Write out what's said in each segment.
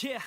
Yeah.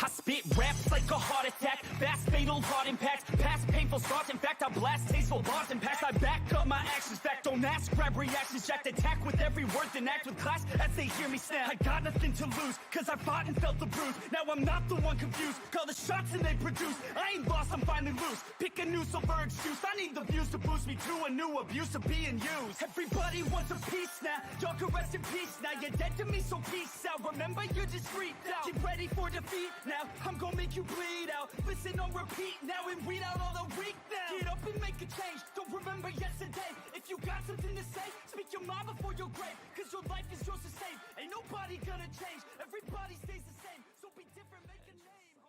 I spit raps like a heart attack, fast fatal heart impact, past painful scars. In fact, I blast tasteful bars and past. I back up my actions, fact don't ask, grab reactions, jacked attack with every word, then act with class as they hear me snap. I got nothing to lose, cause I fought and felt the bruise. Now I'm not the one confused, call the shots and they produce. I ain't lost, I'm finally loose. Pick a new silver excuse. I need the views to boost me to a new abuse of being used. Everybody wants a piece now, y'all can rest in peace now. You're dead to me, so peace out. Remember, you're just freaked out. Get ready for defeat now, I'm gonna make you bleed out. Listen on repeat now and weed out all the weak now. Get up and make a change, don't remember yesterday. If you got something to say, speak your mind before your grave. Cause your life is yours to save, ain't nobody gonna change. Everybody stays the same, so be different, make a name.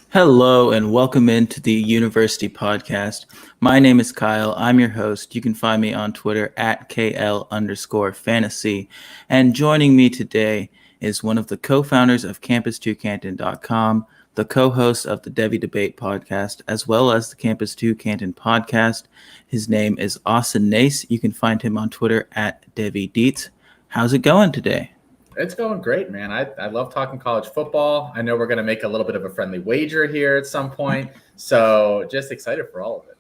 Hello and welcome into the University Podcast. My name is Kyle. I'm your host. You can find me on Twitter at KL_fantasy. And joining me today is one of the co-founders of Campus2Canton.com, the co-host of the Devi Debate podcast, as well as the Campus 2 Canton podcast. His name is Austin Nace. You can find him on Twitter at DeviDeets. How's it going today? It's going great, man. I love talking college football. I know we're going to make a little bit of a friendly wager here at some point. So just excited for all of it.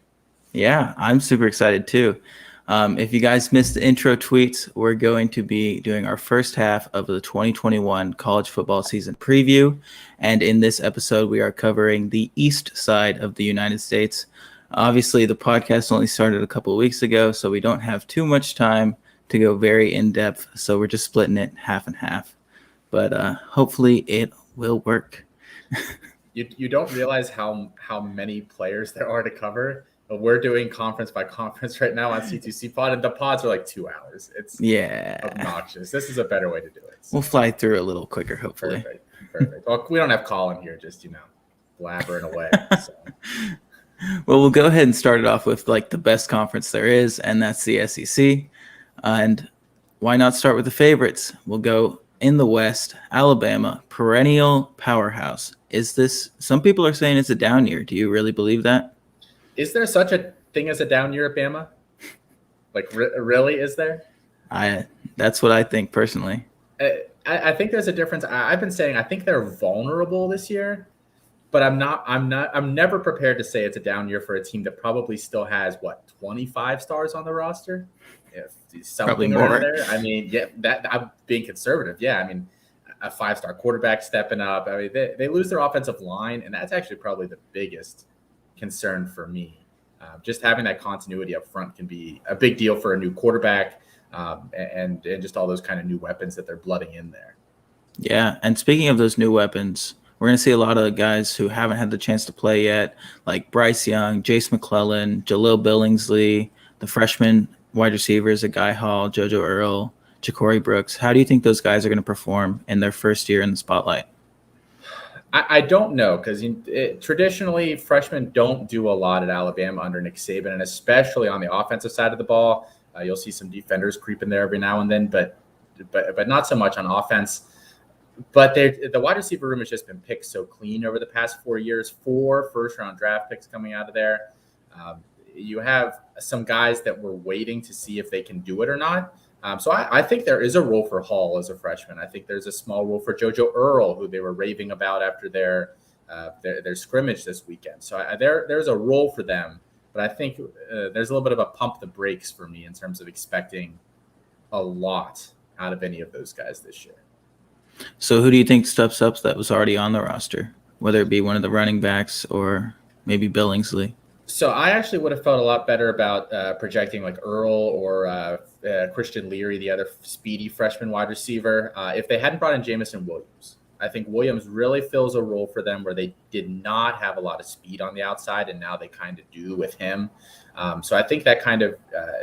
Yeah, I'm super excited too. If you guys missed the intro tweets, we're going to be doing our first half of the 2021 college football season preview. And in this episode, we are covering the east side of the United States. Obviously, the podcast only started a couple of weeks ago, so we don't have too much time to go very in-depth. So we're just splitting it half and half. But hopefully it will work. You don't realize how many players there are to cover. We're doing conference by conference right now on C2C pod, and the pods are like 2 hours. It's obnoxious. This is a better way to do it. So. We'll fly through a little quicker, hopefully. Perfect. Well, we don't have Colin here, just, blabbering away. So. Well, we'll go ahead and start it off with like the best conference there is, and that's the SEC. And why not start with the favorites? We'll go in the West, Alabama, perennial powerhouse. Some people are saying it's a down year. Do you really believe that? Is there such a thing as a down year at Bama? Like, really, is there? That's what I think personally. I think there's a difference. I've been saying I think they're vulnerable this year, but I'm never prepared to say it's a down year for a team that probably still has 25 stars on the roster. If something around there. I mean, yeah, that I'm being conservative. Yeah, I mean, a 5-star quarterback stepping up. I mean, they lose their offensive line, and that's actually probably the biggest concern for me. Just having that continuity up front can be a big deal for a new quarterback, and just all those kind of new weapons that they're blooding in there. Yeah, and speaking of those new weapons, we're going to see a lot of guys who haven't had the chance to play yet, like Bryce Young, Jace McClellan, Jalil Billingsley, the freshman wide receivers, Guy Hall, JoJo Earl, Ja'Cory Brooks. How do you think those guys are going to perform in their first year in the spotlight? I don't know, because traditionally freshmen don't do a lot at Alabama under Nick Saban, and especially on the offensive side of the ball. You'll see some defenders creep in there every now and then, but not so much on offense. But the wide receiver room has just been picked so clean over the past 4 years. 4 first-round draft picks coming out of there. You have some guys that we're waiting to see if they can do it or not. So I think there is a role for Hall as a freshman. I think there's a small role for JoJo Earl, who they were raving about after their scrimmage this weekend. So there's a role for them. But I think there's a little bit of a pump the brakes for me in terms of expecting a lot out of any of those guys this year. So who do you think steps up that was already on the roster, whether it be one of the running backs or maybe Billingsley? So I actually would have felt a lot better about projecting like Earl or Christian Leary, the other speedy freshman wide receiver, if they hadn't brought in Jamison Williams. I think Williams really fills a role for them where they did not have a lot of speed on the outside, and now they kind of do with him. So I think that kind of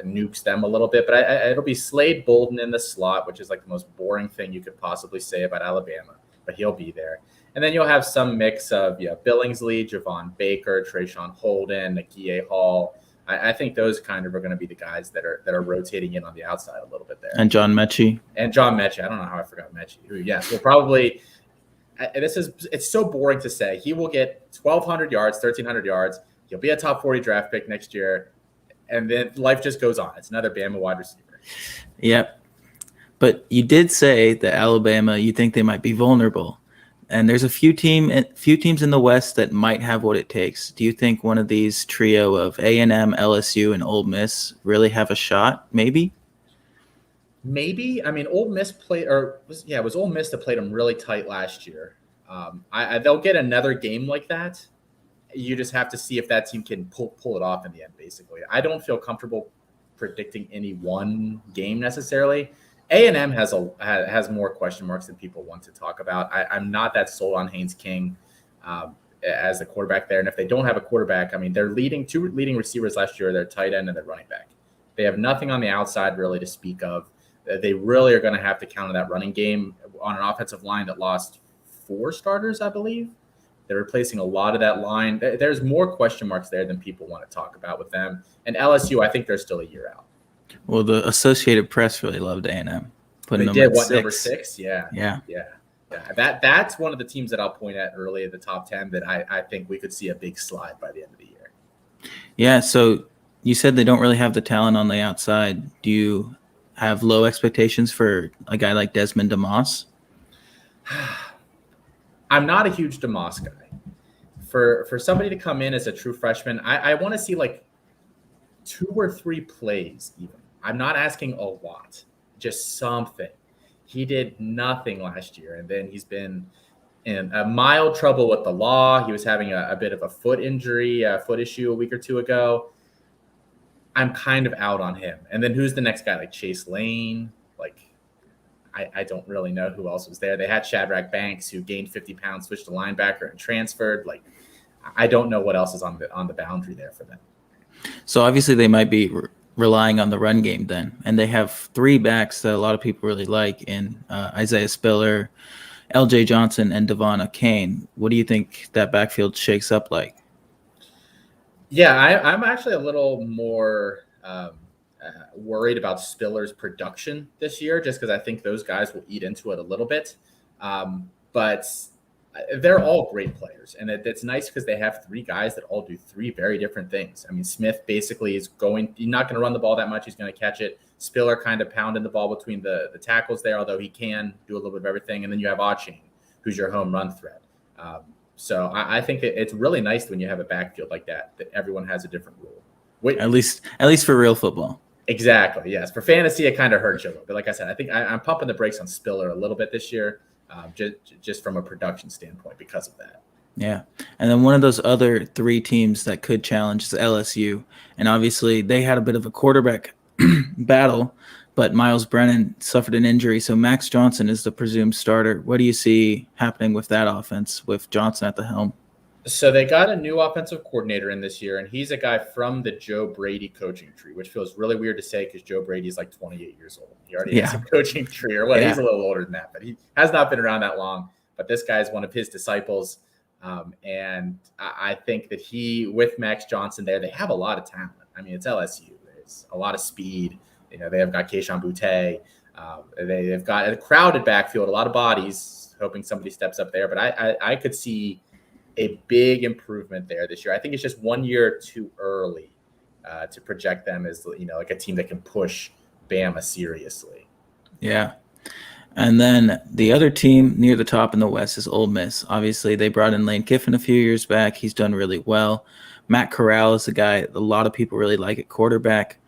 nukes them a little bit. But it'll be Slade Bolden in the slot, which is like the most boring thing you could possibly say about Alabama, but he'll be there. And then you'll have some mix of Billingsley, Javon Baker, Trayshawn Holden, Nakia Hall. I think those kind of are going to be the guys that are rotating in on the outside a little bit there. And John Mechie. I don't know how I forgot Mechie. Who, yes, will probably. It's so boring to say. He will get 1,200 yards, 1,300 yards. He'll be a top 40 draft pick next year, and then life just goes on. It's another Bama wide receiver. Yep. But you did say that Alabama, you think they might be vulnerable. And there's a few teams in the West that might have what it takes. Do you think one of these trio of A&M, LSU, and Ole Miss really have a shot? Maybe. Maybe. I mean, Ole Miss it was Ole Miss that played them really tight last year. They'll get another game like that. You just have to see if that team can pull it off in the end. Basically, I don't feel comfortable predicting any one game necessarily. A&M has more question marks than people want to talk about. I'm not that sold on Haynes King as a quarterback there. And if they don't have a quarterback, I mean, their two leading receivers last year, their tight end and their running back. They have nothing on the outside really to speak of. They really are going to have to counter that running game on an offensive line that lost 4 starters, I believe. They're replacing a lot of that line. There's more question marks there than people want to talk about with them. And LSU, I think they're still a year out. Well, the Associated Press really loved A&M. They did what, number 6? Yeah. That's one of the teams that I'll point at early in the top 10 that I think we could see a big slide by the end of the year. Yeah, so you said they don't really have the talent on the outside. Do you have low expectations for a guy like Desmond DeMoss? I'm not a huge DeMoss guy. For somebody to come in as a true freshman, I want to see like 2 or 3 plays even. I'm not asking a lot, just something. He did nothing last year, and then he's been in a mild trouble with the law. He was having a bit of a foot injury, a foot issue a week or 2 ago. I'm kind of out on him. And then who's the next guy? Like Chase Lane? Like, I don't really know who else was there. They had Shadrack Banks, who gained 50 pounds, switched to linebacker, and transferred. Like, I don't know what else is on the boundary there for them. So obviously they might be relying on the run game then. And they have 3 backs that a lot of people really like in Isaiah Spiller, LJ Johnson, and Devon Kane. What do you think that backfield shakes up like? Yeah, I'm actually a little more worried about Spiller's production this year, just because I think those guys will eat into it a little bit. But they're all great players, and it's nice because they have 3 guys that all do 3 very different things. I mean, Smith basically he's not going to run the ball that much. He's going to catch it. Spiller kind of pounding the ball between the tackles there, although he can do a little bit of everything. And then you have Achane, who's your home run threat. So I think it's really nice when you have a backfield like that everyone has a different role. At least for real football. Exactly, yes. For fantasy, it kind of hurts you a little bit. Like I said, I think I'm pumping the brakes on Spiller a little bit this year. Just from a production standpoint because of that. Yeah. And then one of those other 3 teams that could challenge is LSU. And obviously they had a bit of a quarterback battle, but Miles Brennan suffered an injury. So Max Johnson is the presumed starter. What do you see happening with that offense with Johnson at the helm? So they got a new offensive coordinator in this year, and he's a guy from the Joe Brady coaching tree, which feels really weird to say because Joe Brady is like 28 years old. He already has a coaching tree, or what? He's a little older than that, but he has not been around that long. But this guy is one of his disciples, and I think that with Max Johnson there, they have a lot of talent. I mean, it's LSU. There's a lot of speed. You know, they have got Keyshawn Boutte. They've got a crowded backfield, a lot of bodies, hoping somebody steps up there. But I could see a big improvement there this year. I think it's just 1 year too early to project them as, like a team that can push Bama seriously. Yeah. And then the other team near the top in the West is Ole Miss. Obviously, they brought in Lane Kiffin a few years back. He's done really well. Matt Corral is a guy a lot of people really like at quarterback,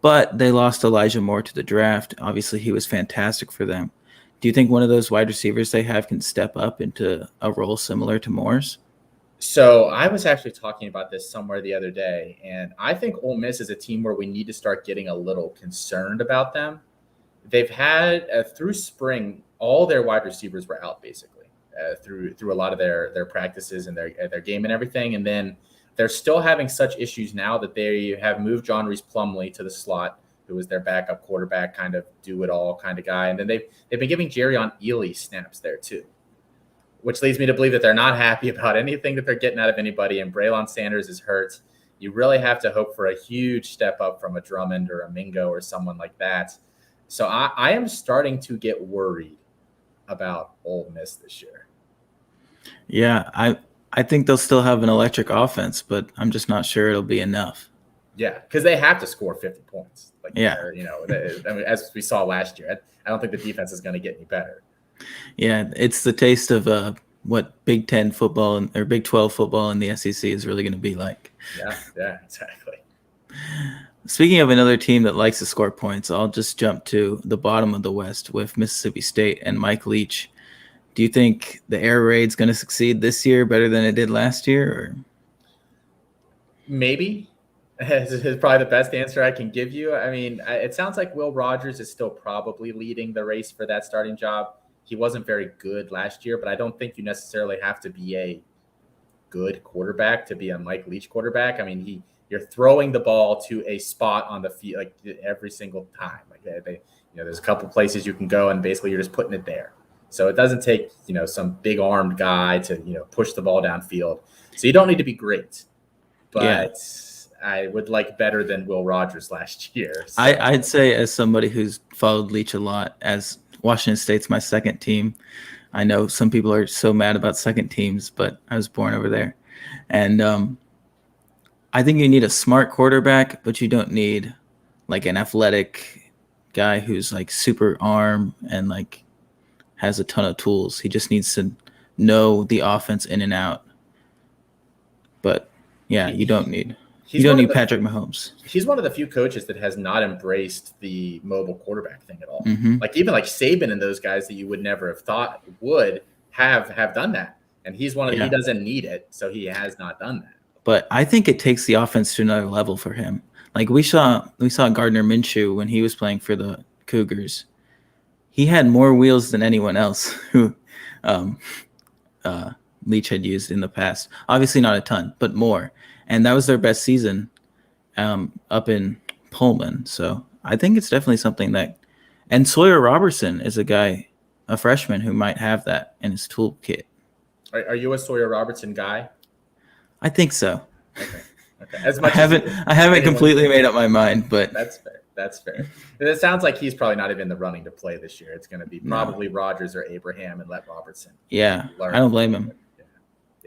but they lost Elijah Moore to the draft. Obviously, he was fantastic for them. Do you think one of those wide receivers they have can step up into a role similar to Moore's? So I was actually talking about this somewhere the other day, and I think Ole Miss is a team where we need to start getting a little concerned about them. They've had through spring, all their wide receivers were out basically through a lot of their practices and their game and everything, and then they're still having such issues now that they have moved John Reese Plumlee to the slot, who was their backup quarterback, kind of do it all kind of guy, and then they've been giving Jerrion Ely snaps there too, which leads me to believe that they're not happy about anything that they're getting out of anybody. And Braylon Sanders is hurt. You really have to hope for a huge step up from a Drummond or a Mingo or someone like that. So I am starting to get worried about Ole Miss this year. Yeah, I think they'll still have an electric offense, but I'm just not sure it'll be enough. Yeah, because they have to score 50 points. Like, Yeah. I mean, as we saw last year, I don't think the defense is going to get any better. Yeah, it's the taste of what Big 10 football or Big 12 football in the SEC is really going to be like. Yeah, exactly. Speaking of another team that likes to score points, I'll just jump to the bottom of the West with Mississippi State and Mike Leach. Do you think the air raid's going to succeed this year better than it did last year? Or? Maybe. Is probably the best answer I can give you. I mean, it sounds like Will Rogers is still probably leading the race for that starting job. He wasn't very good last year, but I don't think you necessarily have to be a good quarterback to be a Mike Leach quarterback. I mean, you're throwing the ball to a spot on the field like every single time. Like there's a couple places you can go, and basically you're just putting it there. So it doesn't take some big armed guy to push the ball downfield. So you don't need to be great, but. Yeah. I would like better than Will Rogers last year. So. I'd say, as somebody who's followed Leach a lot, as Washington State's my second team, I know some people are so mad about second teams, but I was born over there. And I think you need a smart quarterback, but you don't need like an athletic guy who's like super arm and like has a ton of tools. He just needs to know the offense in and out. But yeah, you don't need Patrick Mahomes. He's one of the few coaches that has not embraced the mobile quarterback thing at all. Mm-hmm. Like even like Saban and those guys that you would never have thought would have done that. And he's one of he doesn't need it, so he has not done that. But I think it takes the offense to another level for him. Like we saw Gardner Minshew when he was playing for the Cougars. He had more wheels than anyone else who Leach had used in the past. Obviously not a ton, but more. And that was their best season up in Pullman. So I think it's definitely something that – and Sawyer Robertson is a freshman who might have that in his toolkit. Are you a Sawyer Robertson guy? I think so. Okay. I haven't completely made up my mind, but That's fair. It sounds like he's probably not even in the running to play this year. It's going to be probably Rogers or Abraham, and let Robertson. Yeah, I don't blame him.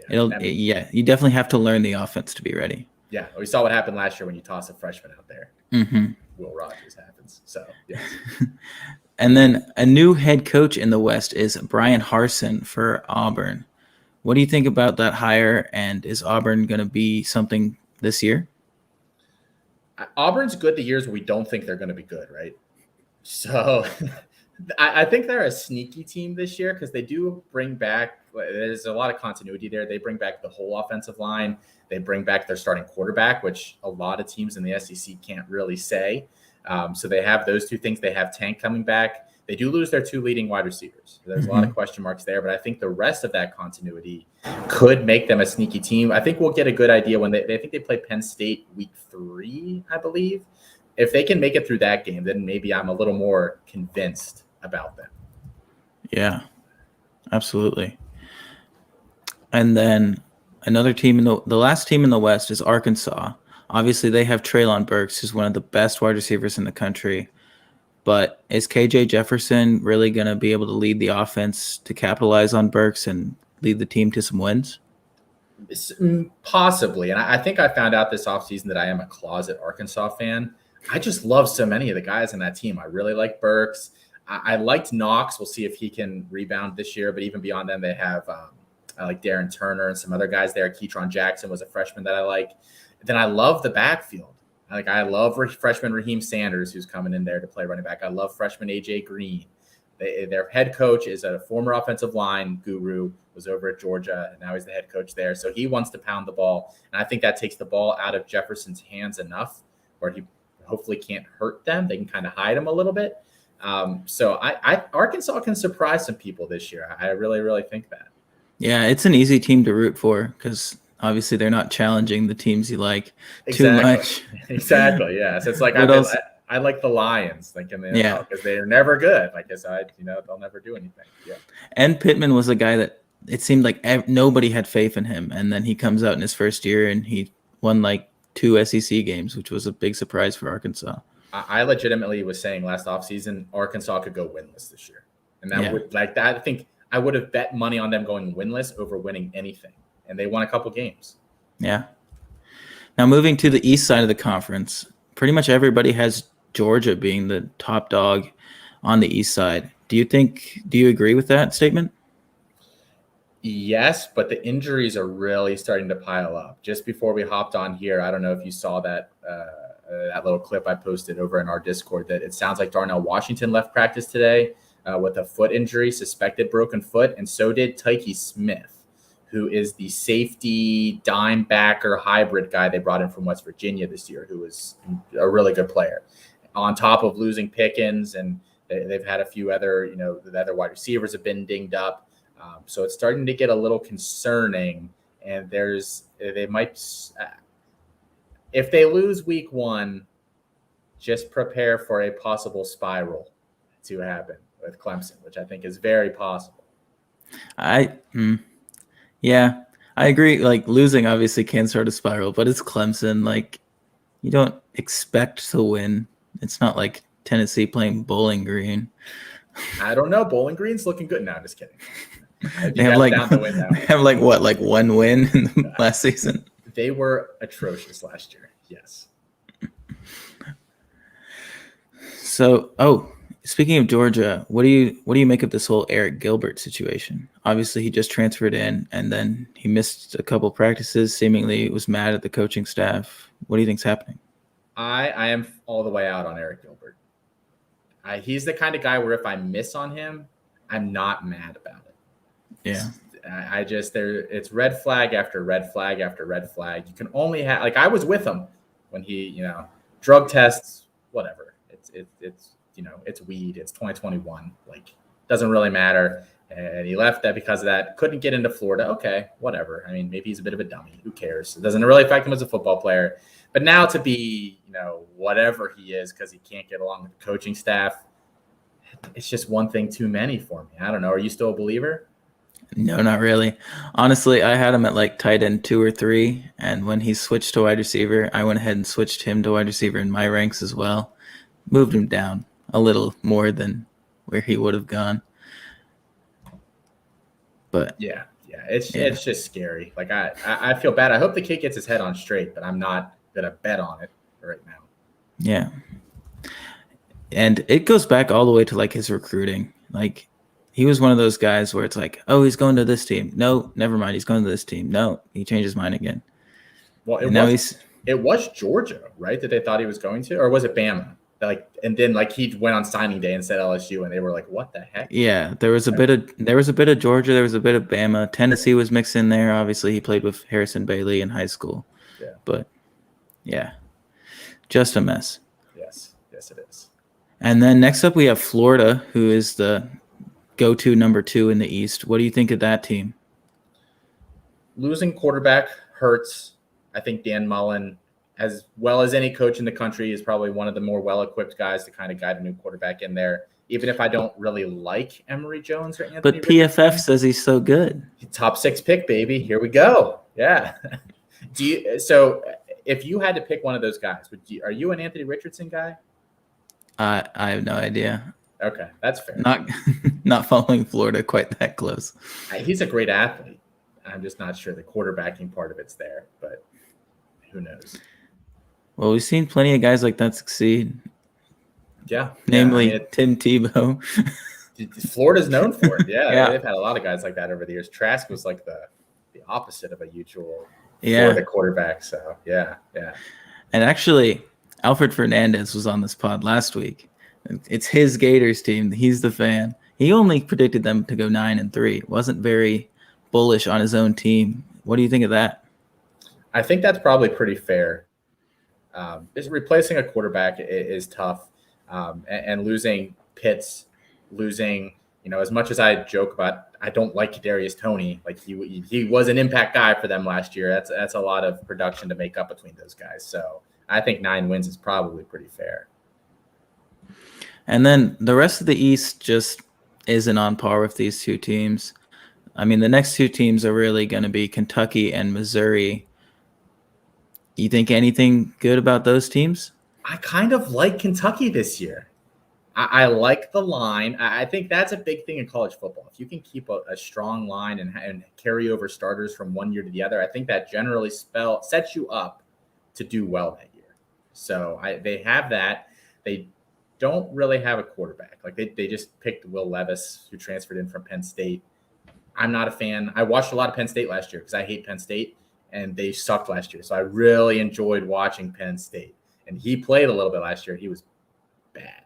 You definitely have to learn the offense to be ready. Yeah, we saw what happened last year when you toss a freshman out there. Mm-hmm. Will Rogers happens. So yes. And then a new head coach in the West is Brian Harsin for Auburn. What do you think about that hire? And is Auburn going to be something this year? Auburn's good the years where we don't think they're going to be good, right? So I think they're a sneaky team this year because they do bring back – there's a lot of continuity there. They bring back the whole offensive line. They bring back their starting quarterback, which a lot of teams in the SEC can't really say. So they have those two things. They have Tank coming back. They do lose their two leading wide receivers. There's a lot of question marks there, but I think the rest of that continuity could make them a sneaky team. I think we'll get a good idea when they think they play Penn State week 3, I believe. If they can make it through that game, then maybe I'm a little more convinced about them. Yeah, absolutely. And then another team the last team in the West is Arkansas. Obviously, they have Treylon Burks, who's one of the best wide receivers in the country. But is KJ Jefferson really going to be able to lead the offense to capitalize on Burks and lead the team to some wins? Possibly. And I think I found out this offseason that I am a closet Arkansas fan. I just love so many of the guys on that team. I really like Burks. I liked Knox. We'll see if he can rebound this year. But even beyond them, they have I like Darren Turner and some other guys there. Keetron Jackson was a freshman that I like. Then I love the backfield. I love freshman Raheem Sanders, who's coming in there to play running back. I love freshman AJ Green. Their head coach is a former offensive line guru, was over at Georgia, and now he's the head coach there. So he wants to pound the ball, and I think that takes the ball out of Jefferson's hands enough where he hopefully can't hurt them. They can kind of hide him a little bit. So Arkansas can surprise some people this year. I really, really think that. Yeah, it's an easy team to root for because obviously they're not challenging the teams you like too much. Exactly. Yeah. So it's like I like the Lions, because they're never good. Like I said, they'll never do anything. Yeah. And Pittman was a guy that it seemed like nobody had faith in him, and then he comes out in his first year and he won like 2 SEC games, which was a big surprise for Arkansas. I legitimately was saying last offseason Arkansas could go winless this year, and that would like that. I think I would have bet money on them going winless over winning anything. And they won a couple games. Yeah. Now moving to the east side of the conference, pretty much everybody has Georgia being the top dog on the east side. Do you agree with that statement? Yes, but the injuries are really starting to pile up. Just before we hopped on here, I don't know if you saw that little clip I posted over in our Discord, that it sounds like Darnell Washington left practice today with a foot injury, suspected broken foot, and so did Tyke Smith, who is the safety dime backer hybrid guy they brought in from West Virginia this year, who was a really good player. On top of losing Pickens, and they've had a few other, the other wide receivers have been dinged up. So it's starting to get a little concerning, and they might, if they lose week 1, just prepare for a possible spiral to happen with Clemson, which I think is very possible. Yeah, I agree. Like, losing obviously can start a spiral, but it's Clemson. Like, you don't expect to win. It's not like Tennessee playing Bowling Green. I don't know. Bowling Green's looking good now. Just kidding. They have one win in the last season. They were atrocious last year. Yes. So, speaking of Georgia, what do you make of this whole Eric Gilbert situation? Obviously, he just transferred in, and then he missed a couple practices. Seemingly, was mad at the coaching staff. What do you think's happening? I am all the way out on Eric Gilbert. He's the kind of guy where if I miss on him, I'm not mad about it. Yeah. It's red flag after red flag after red flag. You can only have, I was with him when he, drug tests, whatever. It's weed. It's 2021. Doesn't really matter. And he left that because of that. Couldn't get into Florida. Okay, whatever. I mean, maybe he's a bit of a dummy. Who cares? It doesn't really affect him as a football player. But now to be, whatever he is because he can't get along with the coaching staff, it's just one thing too many for me. I don't know. Are you still a believer? No, not really. Honestly, I had him at tight end 2 or 3, and when he switched to wide receiver, I went ahead and switched him to wide receiver in my ranks as well. Moved him down a little more than where he would have gone. But yeah, it's just scary. I feel bad. I hope the kid gets his head on straight, but I'm not gonna bet on it right now. Yeah, and it goes back all the way to his recruiting. He was one of those guys where it's he's going to this team. No, never mind. He's going to this team. No, he changed his mind again. Well, it was Georgia, right? That they thought he was going to, or was it Bama? And then he went on signing day and said LSU, and they were like, "What the heck?" Yeah, there was a bit of Georgia, there was a bit of Bama. Tennessee was mixed in there. Obviously, he played with Harrison Bailey in high school. Yeah, but yeah, just a mess. Yes, it is. And then next up, we have Florida, who is the go-to number 2 in the East. What do you think of that team? Losing quarterback hurts. I think Dan Mullen, as well as any coach in the country, is probably one of the more well-equipped guys to kind of guide a new quarterback in there. Even if I don't really like Emory Jones or Anthony. But PFF says he's so good. Top 6 pick, baby. Here we go. Yeah. So if you had to pick one of those guys, are you an Anthony Richardson guy? I have no idea. Okay, that's fair. Not following Florida quite that close. He's a great athlete. I'm just not sure the quarterbacking part of it's there, but who knows? Well, we've seen plenty of guys like that succeed. Yeah. Namely Tim Tebow. Florida's known for it. Yeah, Yeah. They've had a lot of guys like that over the years. Trask was the opposite of a usual Florida quarterback. So, yeah. And actually, Alfred Fernandez was on this pod last week. It's his Gators team. He's the fan. He only predicted them to go 9-3. Wasn't very bullish on his own team. What do you think of that? I think that's probably pretty fair. Replacing a quarterback is tough, and losing Pitts, as much as I joke about, I don't like Kadarius Toney. He was an impact guy for them last year. That's a lot of production to make up between those guys. So I think 9 wins is probably pretty fair. And then the rest of the East just isn't on par with these 2 teams. I mean, the next 2 teams are really going to be Kentucky and Missouri. You think anything good about those teams? I kind of like Kentucky this year. I like the line. I think that's a big thing in college football. If you can keep a strong line and carry over starters from one year to the other, I think that generally sets you up to do well that year. So they have that. They don't really have a quarterback. Like they just picked Will Levis, who transferred in from Penn State. I'm not a fan. I watched a lot of Penn State last year because I hate Penn State, and they sucked last year. So I really enjoyed watching Penn State. And he played a little bit last year. He was bad.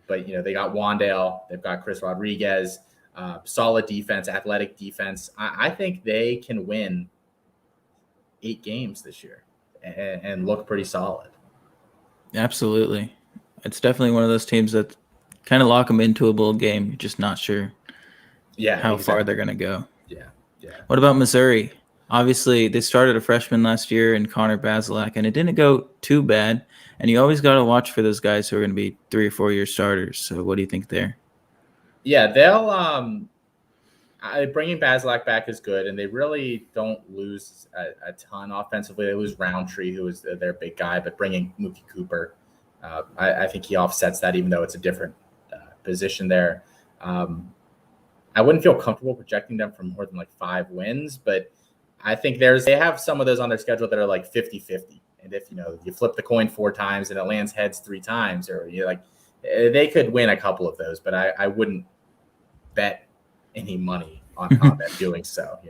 But, they got Wandale. They've got Chris Rodriguez. Solid defense, athletic defense. I think they can win 8 games this year and look pretty solid. Absolutely. It's definitely one of those teams that kind of lock them into a bowl game. You're just not sure how far they're going to go. Yeah. What about Missouri? Obviously, they started a freshman last year in Connor Bazelak, and it didn't go too bad. And you always got to watch for those guys who are going to be 3 or 4 year starters. So what do you think there? Yeah, they'll bringing Bazelak back is good, and they really don't lose a ton offensively. They lose Roundtree, who is their big guy, but bringing Mookie Cooper, I think he offsets that, even though it's a different position there. I wouldn't feel comfortable projecting them for more than 5 wins, but I think they have some of those on their schedule that are 50-50. And if you flip the coin 4 times and it lands heads 3 times, or they could win a couple of those, but I wouldn't bet any money on them doing so.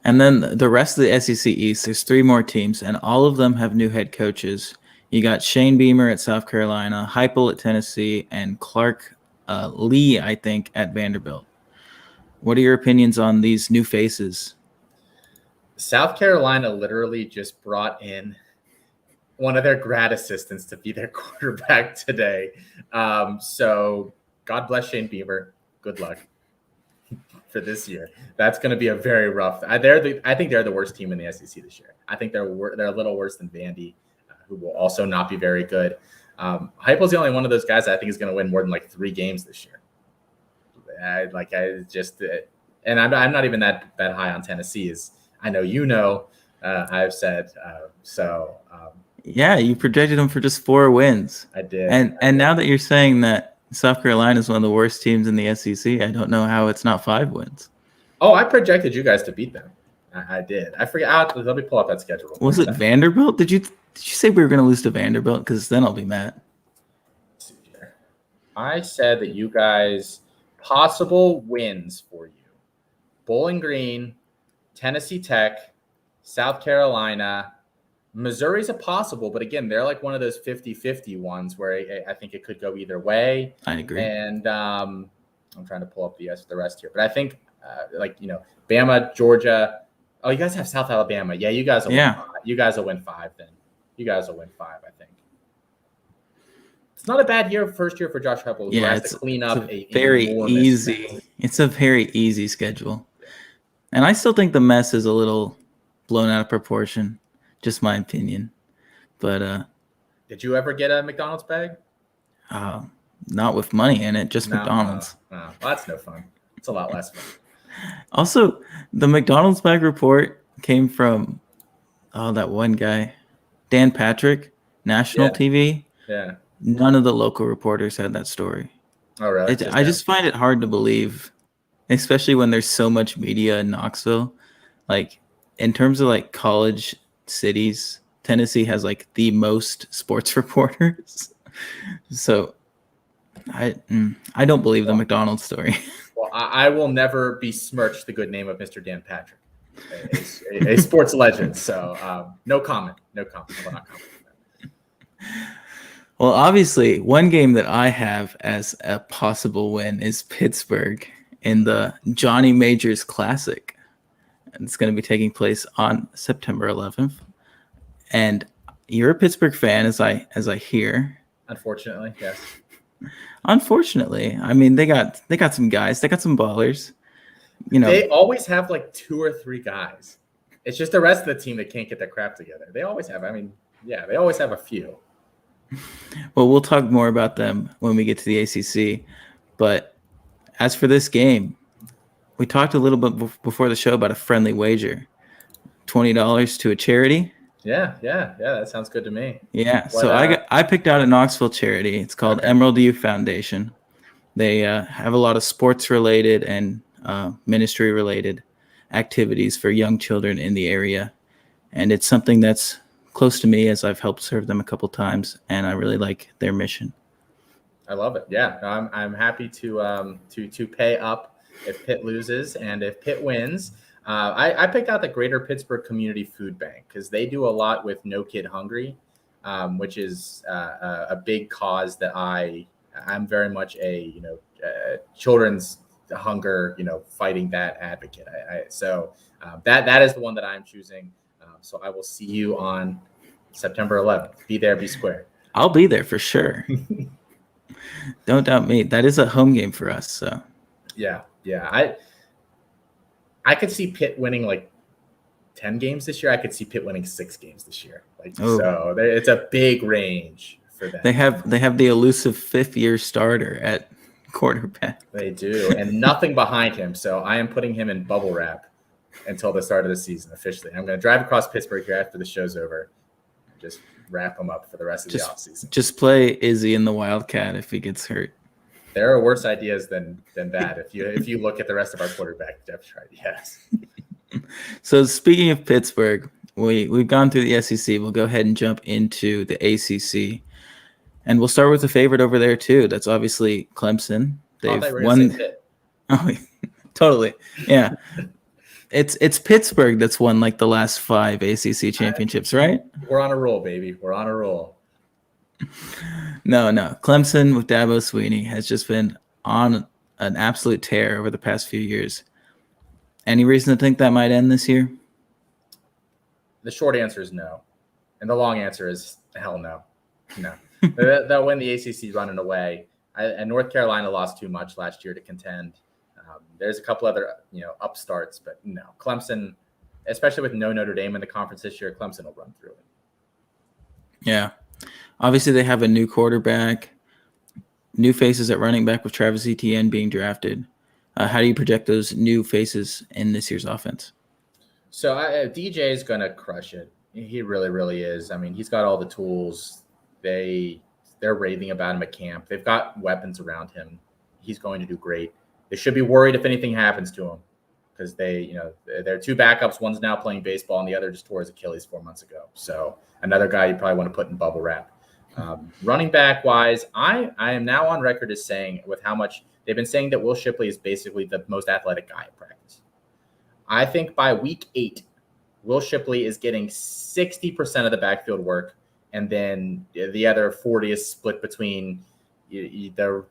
And then the rest of the SEC East, there's 3 more teams, and all of them have new head coaches. You got Shane Beamer at South Carolina, Heupel at Tennessee, and Clark Lee, I think, at Vanderbilt. What are your opinions on these new faces? South Carolina literally just brought in one of their grad assistants to be their quarterback today. So God bless Shane Beamer. Good luck for this year. That's going to be a very rough. I think they're the worst team in the SEC this year. I think they're a little worse than Vandy, who will also not be very good. Heupel's the only one of those guys I think is going to win more than 3 games this year. And I'm not even that high on Tennessee, as I know I've said so. Yeah, you projected them for just 4 wins. I did. And now that you're saying that South Carolina is one of the worst teams in the SEC, I don't know how it's not 5 wins. Oh, I projected you guys to beat them. I did. I forget. Let me pull up that schedule. Was it Vanderbilt? Did you say we were going to lose to Vanderbilt? Because then I'll be mad. Let's see here. I said that you guys possible wins for you: Bowling Green, Tennessee Tech, South Carolina. Missouri's a possible, but again, they're one of those 50-50 ones where I think it could go either way. I agree. And I'm trying to pull up the rest here, but I think Bama, Georgia. Oh, you guys have South Alabama. Yeah, you guys will win 5. You guys will win 5 then. You guys will win 5, I think. It's not a bad first year for Josh Heupel, who has to clean up a very easy. Mess. It's a very easy schedule. And I still think the mess is a little blown out of proportion. Just my opinion. But did you ever get a McDonald's bag? Not with money in it, just McDonald's. No. Well, that's no fun. It's a lot less fun. Also, the McDonald's bag report came from that one guy, Dan Patrick, national TV. Yeah. None of the local reporters had that story. Oh, really? I just find it hard to believe, especially when there's so much media in Knoxville. In terms of college cities, Tennessee has the most sports reporters. So I don't believe the McDonald's story. Well, I will never besmirch the good name of Mr. Dan Patrick, a sports legend. So no comment. I will not comment on that. Well, obviously, one game that I have as a possible win is Pittsburgh in the Johnny Majors Classic. And it's going to be taking place on September 11th. And you're a Pittsburgh fan, as I hear. Unfortunately, yes. Unfortunately, I mean they got some guys, they got some ballers. They always have 2 or 3 guys. It's just the rest of the team that can't get their crap together. They always have. They always have a few. Well, we'll talk more about them when we get to the ACC. But as for this game, we talked a little bit before the show about a friendly wager, $20 to a charity. Yeah, that sounds good to me. Yeah, so I picked out a Knoxville charity. It's called Emerald Youth Foundation. They have a lot of sports-related and ministry-related activities for young children in the area, and it's something that's close to me as I've helped serve them a couple times, and I really like their mission. I love it. Yeah, I'm happy to pay up if Pitt loses, and if Pitt wins, I picked out the Greater Pittsburgh Community Food Bank because they do a lot with No Kid Hungry, which is a big cause that I'm very much a children's hunger fighting that advocate. So that is the one that I'm choosing. So I will see you on September 11th. Be there, be square. I'll be there for sure. Don't doubt me. That is a home game for us. So yeah. I could see Pitt winning like 10 games this year. I could see Pitt winning 6 games this year. So it's a big range for them. They have the elusive 5th-year starter at quarterback. They do, and nothing behind him. So I am putting him in bubble wrap until the start of the season officially. I'm going to drive across Pittsburgh here after the show's over. Just wrap him up for the rest of the offseason. Just play Izzy in the Wildcat if he gets hurt. There are worse ideas than that. If you look at the rest of our quarterback depth chart, yes. So speaking of Pittsburgh, we've gone through the SEC. We'll go ahead and jump into the ACC, and we'll start with the favorite over there too. That's obviously Clemson. They've won. Oh, totally. Yeah. It's Pittsburgh that's won like the last 5 ACC championships, right? We're on a roll, baby. We're on a roll. No. Clemson with Dabo Swinney has just been on an absolute tear over the past few years. Any reason to think that might end this year? The short answer is no. And the long answer is hell no. No. They'll win the ACC running away. And North Carolina lost too much last year to contend. There's a couple other, upstarts, but no. Clemson, especially with no Notre Dame in the conference this year, Clemson will run through it. Yeah. Obviously, they have a new quarterback, new faces at running back with Travis Etienne being drafted. How do you project those new faces in this year's offense? So DJ is going to crush it. He really, really is. I mean, he's got all the tools. They're raving about him at camp. They've got weapons around him. He's going to do great. They should be worried if anything happens to him because they're 2 backups. One's now playing baseball and the other just tore his Achilles 4 months ago. So another guy you probably want to put in bubble wrap. Running back wise, I am now on record as saying with how much they've been saying that Will Shipley is basically the most athletic guy at practice. I think by week 8, Will Shipley is getting 60% of the backfield work, and then the other 40 is split between the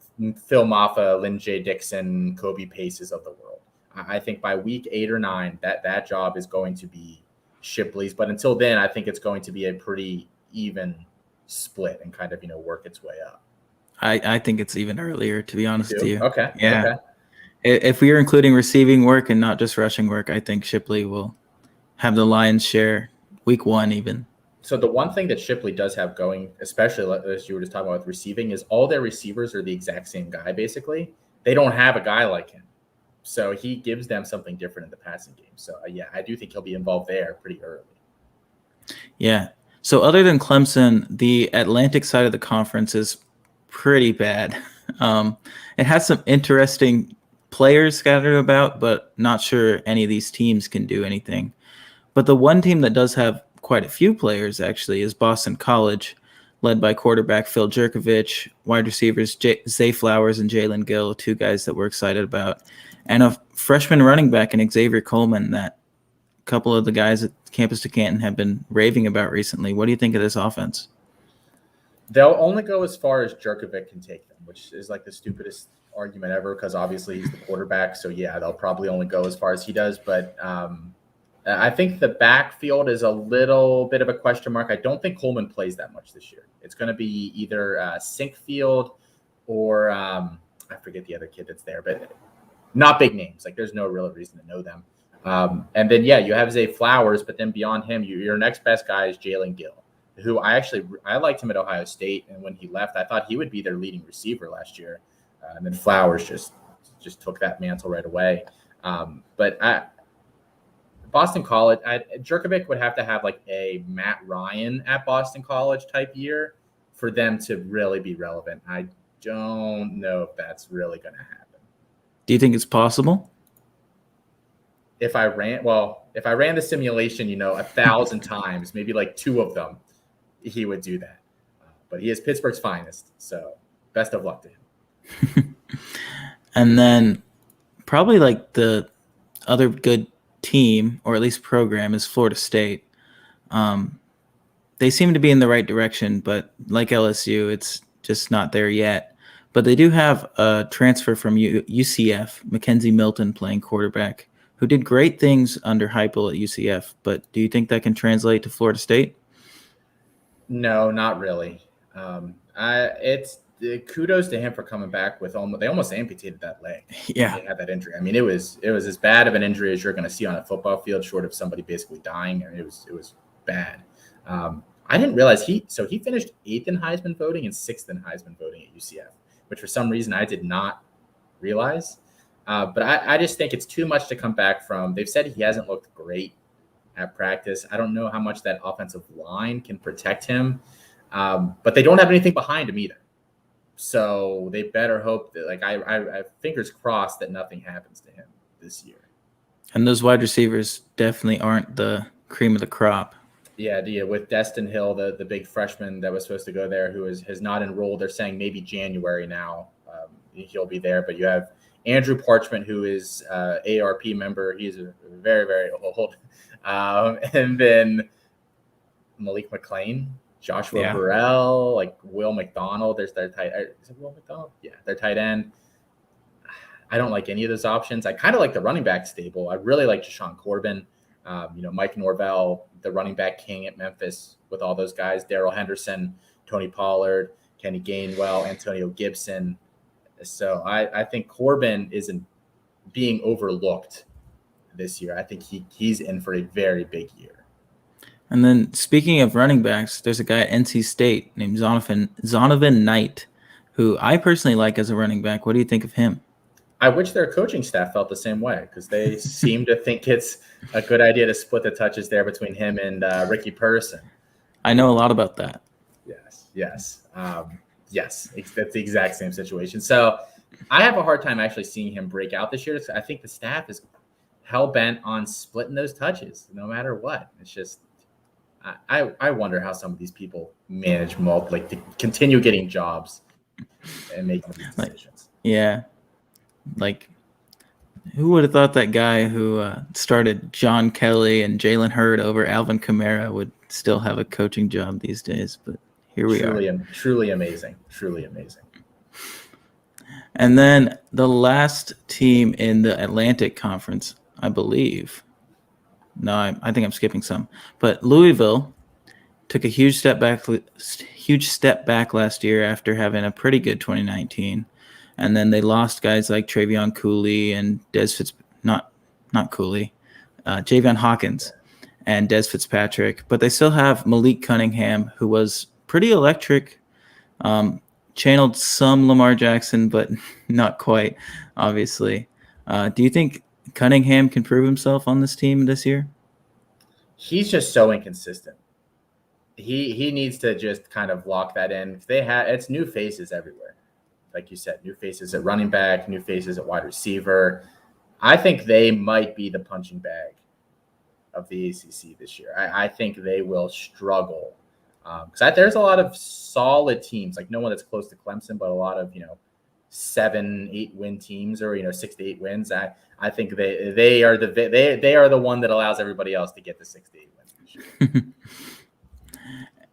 Phil Maffa, Lynn J. Dixon, Kobe Paces of the world. I think by week 8 or 9, that job is going to be Shipley's. But until then, I think it's going to be a pretty even split and kind of, work its way up. I think it's even earlier, to be honest with you. Okay. Yeah. Okay. If we are including receiving work and not just rushing work, I think Shipley will have the lion's share week 1 even. So the one thing that Shipley does have going, especially as you were just talking about with receiving, is all their receivers are the exact same guy, basically. They don't have a guy like him. So he gives them something different in the passing game. So, I do think he'll be involved there pretty early. Yeah. So other than Clemson, the Atlantic side of the conference is pretty bad. It has some interesting players scattered about, but not sure any of these teams can do anything. But the one team that does have quite a few players actually is Boston College, led by quarterback Phil Jerkovich, wide receivers Zay Flowers and Jalen Gill, 2 guys that we're excited about, and a freshman running back in Xavier Coleman that a couple of the guys at Campus to Canton have been raving about recently. What do you think of this offense? They'll only go as far as Jerkovic can take them, which is like the stupidest argument ever because obviously he's the quarterback. So, they'll probably only go as far as he does. But I think the backfield is a little bit of a question mark. I don't think Coleman plays that much this year. It's going to be either Sinkfield or I forget the other kid that's there, but not big names. Like there's no real reason to know them. And then, you have Zay Flowers, but then beyond him, your next best guy is Jalen Gill, who I liked him at Ohio State. And when he left, I thought he would be their leading receiver last year. And then Flowers just took that mantle right away. But Boston College, Jerkovic would have to have like a Matt Ryan at Boston College type year for them to really be relevant. I don't know if that's really going to happen. Do you think it's possible? if I ran the simulation, 1,000 times, maybe like 2 of them, he would do that. But he is Pittsburgh's finest, so best of luck to him. And then probably like the other good team, or at least program, is Florida State. They seem to be in the right direction, but like LSU, it's just not there yet. But they do have a transfer from UCF, Mackenzie Milton, playing quarterback, who did great things under Heupel at UCF. But do you think that can translate to Florida State? No, not really. It's kudos to him for coming back with they almost amputated that leg. Yeah, they had that injury. I mean, it was as bad of an injury as you're going to see on a football field, short of somebody basically dying. I mean, it was bad. I didn't realize he finished 8th in Heisman voting and 6th in Heisman voting at UCF, which for some reason I did not realize. But I just think it's too much to come back from. They've said he hasn't looked great at practice. I don't know how much that offensive line can protect him, but they don't have anything behind him either. So they better hope that, like, I fingers crossed that nothing happens to him this year. And those wide receivers definitely aren't the cream of the crop. Yeah, with Destin Hill, the big freshman that was supposed to go there, who has not enrolled. They're saying maybe January now he'll be there. But you have Andrew Parchment, who is ARP member. He's very, very old. And then Malik McClain, Joshua Burrell, like Will McDonald. There's their tight. Is it Will McDonald? Yeah, their tight end. I don't like any of those options. I kind of like the running back stable. I really like Jashawn Corbin. Mike Norvell, the running back king at Memphis, with all those guys, Darrell Henderson, Tony Pollard, Kenny Gainwell, Antonio Gibson. So I think Corbin isn't being overlooked this year. I think he's in for a very big year. And then speaking of running backs, there's a guy at NC State named Zonovan Knight, who I personally like as a running back. What do you think of him? I wish their coaching staff felt the same way, because they seem to think it's a good idea to split the touches there between him and Ricky Person. I know a lot about that. Yes. That's the exact same situation. So I have a hard time actually seeing him break out this year. I think the staff is hell-bent on splitting those touches no matter what. It's just I wonder how some of these people manage to continue getting jobs and making these decisions. Like, who would have thought that guy who started John Kelly and Jalen Hurd over Alvin Kamara would still have a coaching job these days? But here we are. Truly amazing. And then the last team in the Atlantic Conference, I believe. No, I think I'm skipping some. But Louisville took a huge step back last year after having a pretty good 2019. And then they lost guys like Travion Cooley and Javion Hawkins and Des Fitzpatrick. But they still have Malik Cunningham, who was pretty electric, channeled some Lamar Jackson, but not quite, obviously. Do you think Cunningham can prove himself on this team this year? He's just so inconsistent. He needs to just kind of lock that in. It's new faces everywhere. Like you said, new faces at running back, new faces at wide receiver. I think they might be the punching bag of the ACC this year. I think they will struggle because there's a lot of solid teams, like no one that's close to Clemson, but a lot of 7-8 win teams, or 6 to 8 wins. I think they are the one that allows everybody else to get the 6 to 8 wins this year.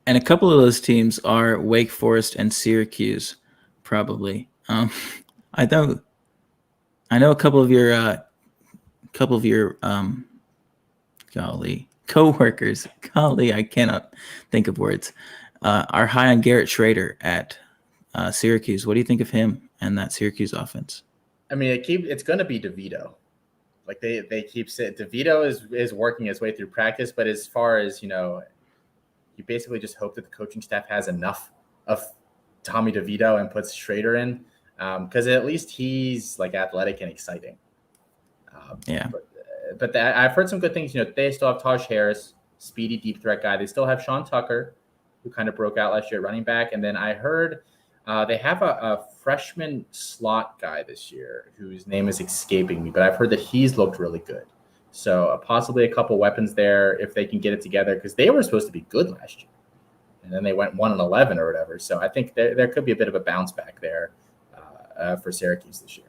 And a couple of those teams are Wake Forest and Syracuse. Probably. I know a couple of your coworkers. Golly, I cannot think of words. Are high on Garrett Schrader at Syracuse. What do you think of him and that Syracuse offense? I mean, it's going to be DeVito. Like they keep saying, DeVito is working his way through practice, but as far as you basically just hope that the coaching staff has enough of Tommy DeVito and puts Schrader in, because at least he's like athletic and exciting. But I've heard some good things. They still have Taj Harris, speedy deep threat guy. They still have Sean Tucker, who kind of broke out last year at running back. And then I heard they have a freshman slot guy this year whose name is escaping me, but I've heard that he's looked really good. So possibly a couple weapons there if they can get it together, because they were supposed to be good last year, and then they went 1-11 or whatever. So I think there could be a bit of a bounce back there for Syracuse this year.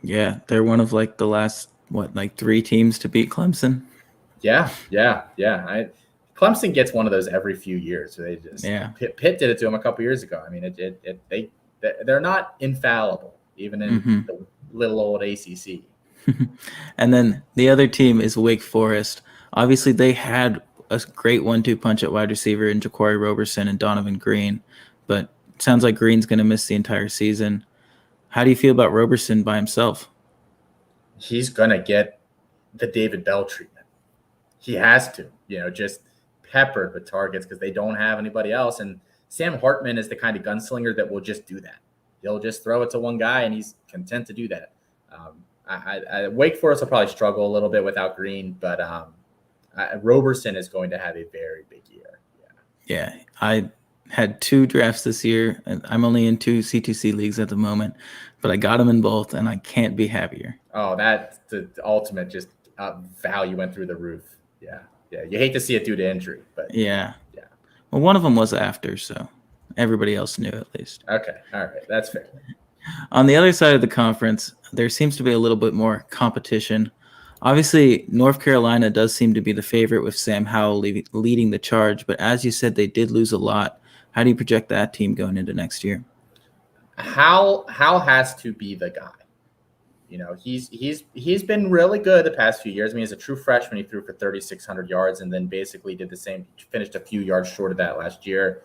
Yeah, they're one of like the last 3 teams to beat Clemson. Yeah. Clemson gets one of those every few years. So they just Pitt did it to them a couple years ago. I mean, they're not infallible even in the little old ACC. And then the other team is Wake Forest. Obviously, they had a great 1-2 punch at wide receiver in Ja'Cory Roberson and Donovan Green, but it sounds like Green's going to miss the entire season. How do you feel about Roberson by himself? He's going to get the David Bell treatment. He has to, just peppered with targets because they don't have anybody else. And Sam Hartman is the kind of gunslinger that will just do that. He'll just throw it to one guy, and he's content to do that. Wake Forest will probably struggle a little bit without Green, but Roberson is going to have a very big year. Yeah, I had 2 drafts this year, and I'm only in 2 C2C leagues at the moment, but I got them in both, and I can't be happier. Oh, that's the ultimate just value went through the roof. Yeah. You hate to see it due to injury, but yeah. Well, one of them was after, so everybody else knew at least. Okay, all right, that's fair. On the other side of the conference, there seems to be a little bit more competition. Obviously, North Carolina does seem to be the favorite with Sam Howell leading the charge, but as you said, they did lose a lot. How do you project that team going into next year? Howell has to be the guy. He's been really good the past few years. I mean, as a true freshman, he threw for 3,600 yards and then basically did the same. Finished a few yards short of that last year.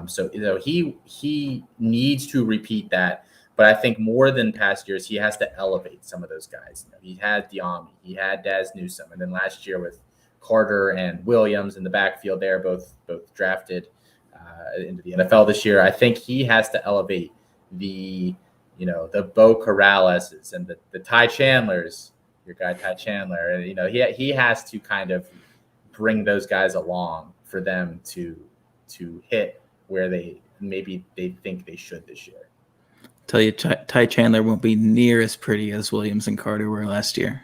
So he needs to repeat that. But I think more than past years, he has to elevate some of those guys. He had Diami, he had Daz Newsome, and then last year with Carter and Williams in the backfield, there both drafted into the NFL this year. I think he has to elevate the Bo Corrales and the Ty Chandlers, your guy Ty Chandler. He has to kind of bring those guys along for them to hit where they think they should this year. Tell you, Ty Chandler won't be near as pretty as Williams and Carter were last year.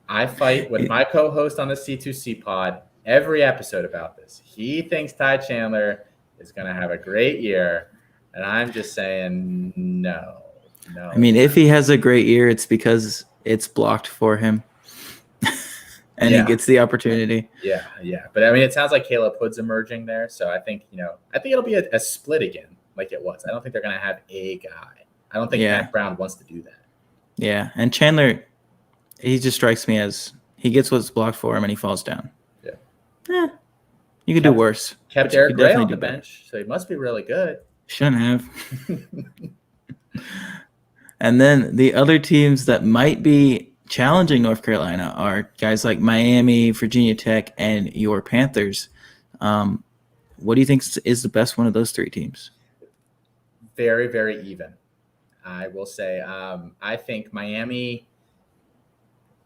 I fight with my co-host on the C2C pod every episode about this. He thinks Ty Chandler is going to have a great year, and I'm just saying no. I mean, if he has a great year, it's because it's blocked for him, and he gets the opportunity. Yeah. But I mean, it sounds like Caleb Hood's emerging there, so I think it'll be a split again, like it was. I don't think they're going to have a guy. I don't think Matt Brown wants to do that. Yeah, and Chandler, he just strikes me as he gets what's blocked for him and he falls down. Yeah. You could do worse. Kept Eric Gray on the bench, so he must be really good. Shouldn't have. And then the other teams that might be challenging North Carolina are guys like Miami, Virginia Tech, and your Panthers. What do you think is the best one of those 3 teams? Very, very even, I will say. I think Miami.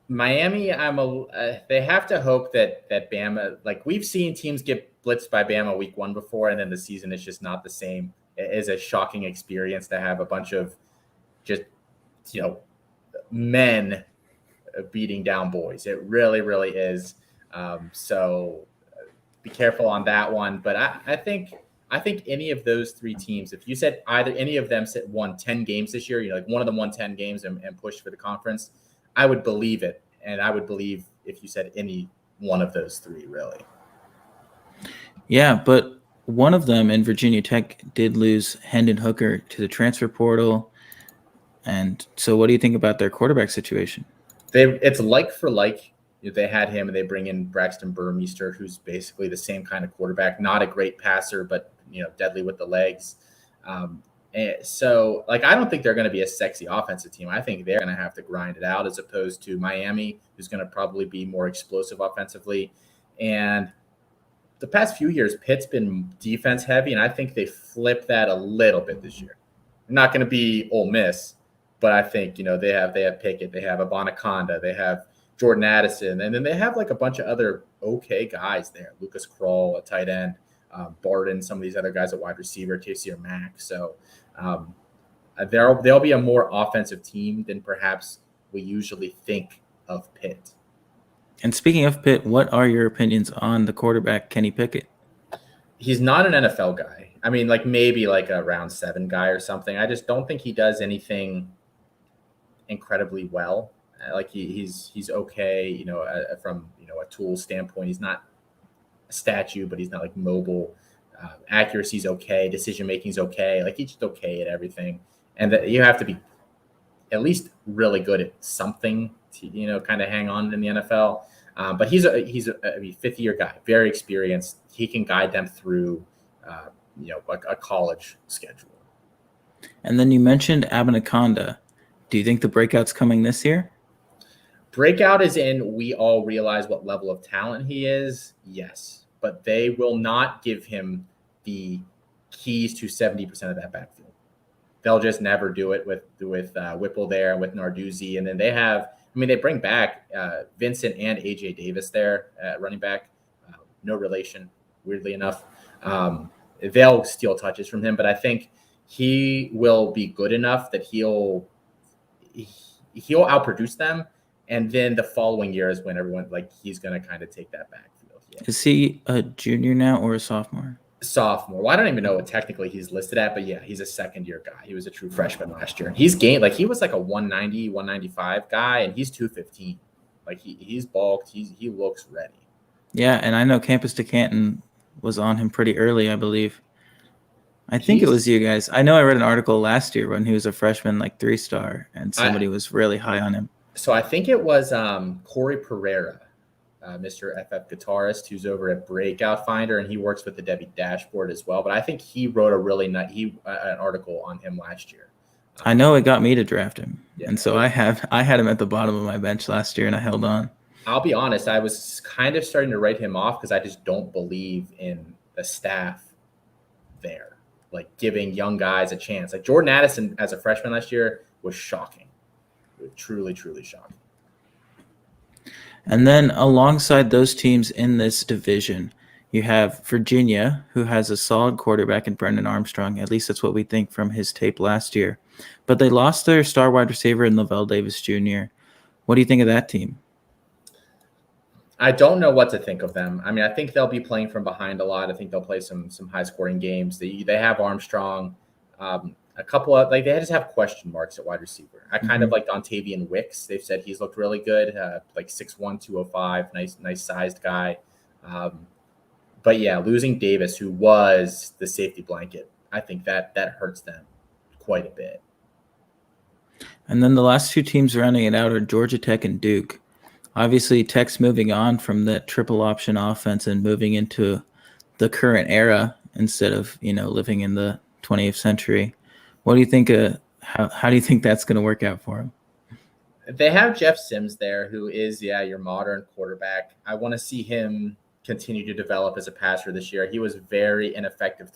They have to hope that Bama, like we've seen teams get blitzed by Bama week 1 before, and then the season is just not the same. It is a shocking experience to have a bunch of just, men beating down boys. It really, really is. So be careful on that one. But I think any of those 3 teams, if you said either any of them won 10 games this year, like one of them won 10 games and pushed for the conference, I would believe it. And I would believe if you said any one of those 3, really. Yeah, but one of them in Virginia Tech did lose Hendon Hooker to the transfer portal. And so what do you think about their quarterback situation? It's like for like. They had him, and they bring in Braxton Burmeister, who's basically the same kind of quarterback. Not a great passer, but deadly with the legs. So, I don't think they're going to be a sexy offensive team. I think they're going to have to grind it out, as opposed to Miami, who's going to probably be more explosive offensively. And the past few years, Pitt's been defense heavy, and I think they flipped that a little bit this year. They're not going to be Ole Miss, but I think they have Pickett, they have Abanaconda, they have Jordan Addison, and then they have a bunch of other okay guys there. Lucas Kroll, a tight end, Barden, some of these other guys at wide receiver, Taysier Mack. So they'll be a more offensive team than perhaps we usually think of Pitt. And speaking of Pitt, what are your opinions on the quarterback Kenny Pickett? He's not an NFL guy. I mean, like maybe like a round 7 guy or something. I just don't think he does anything incredibly well. Like he's okay, from a tool standpoint. He's not a statue, but he's not like mobile. Accuracy's okay, decision making's okay. Like he's just okay at everything, and that you have to be at least really good at something to kind of hang on in the NFL. But he's a fifth year guy, very experienced. He can guide them through a college schedule. And then you mentioned Abanaconda. Do you think the breakout's coming this year? Breakout is in we all realize what level of talent he is, yes. But they will not give him the keys to 70% of that backfield. They'll just never do it with Whipple there, with Narduzzi. And then they bring back Vincent and A.J. Davis there at running back. No relation, weirdly enough. They'll steal touches from him, but I think he will be good enough that he'll outproduce them. And then the following year is when everyone he's going to kind of take that backfield. Yeah. Is he a junior now or a sophomore? Sophomore. Well, I don't even know what technically he's listed at, but yeah, he's a second-year guy. He was a true freshman last year. And he's gained, he was like a 190, 195 guy, and he's 215. He's bulked. He looks ready. Yeah, and I know Campus to Canton was on him pretty early, I believe. I think it was you guys. I know I read an article last year when he was a freshman, 3-star, and somebody was really high on him. So I think it was Corey Pereira, Mr. FF guitarist, who's over at Breakout Finder, and he works with the Debbie Dashboard as well. But I think he wrote a really nice an article on him last year. I know it got me to draft him, yeah, and so I had him at the bottom of my bench last year, and I held on. I'll be honest, I was kind of starting to write him off because I just don't believe in the staff there, giving young guys a chance. Jordan Addison as a freshman last year was shocking. Truly, truly shocking. And then alongside those teams in this division, you have Virginia, who has a solid quarterback in Brendan Armstrong. At least that's what we think from his tape last year. But they lost their star wide receiver in Lavelle Davis Jr. What do you think of that team? I don't know what to think of them. I mean, I think they'll be playing from behind a lot. I think they'll play some high-scoring games. They have Armstrong. A couple of they just have question marks at wide receiver. I kind of like Dontavian Wicks. They've said he's looked really good, 6'1", 205, nice sized guy. But yeah, losing Davis, who was the safety blanket, I think that hurts them quite a bit. And then the last two teams rounding it out are Georgia Tech and Duke. Obviously, Tech's moving on from that triple option offense and moving into the current era instead of living in the 20th century. What do you think? How do you think that's going to work out for him? They have Jeff Sims there, who is your modern quarterback. I want to see him continue to develop as a passer this year. He was very ineffective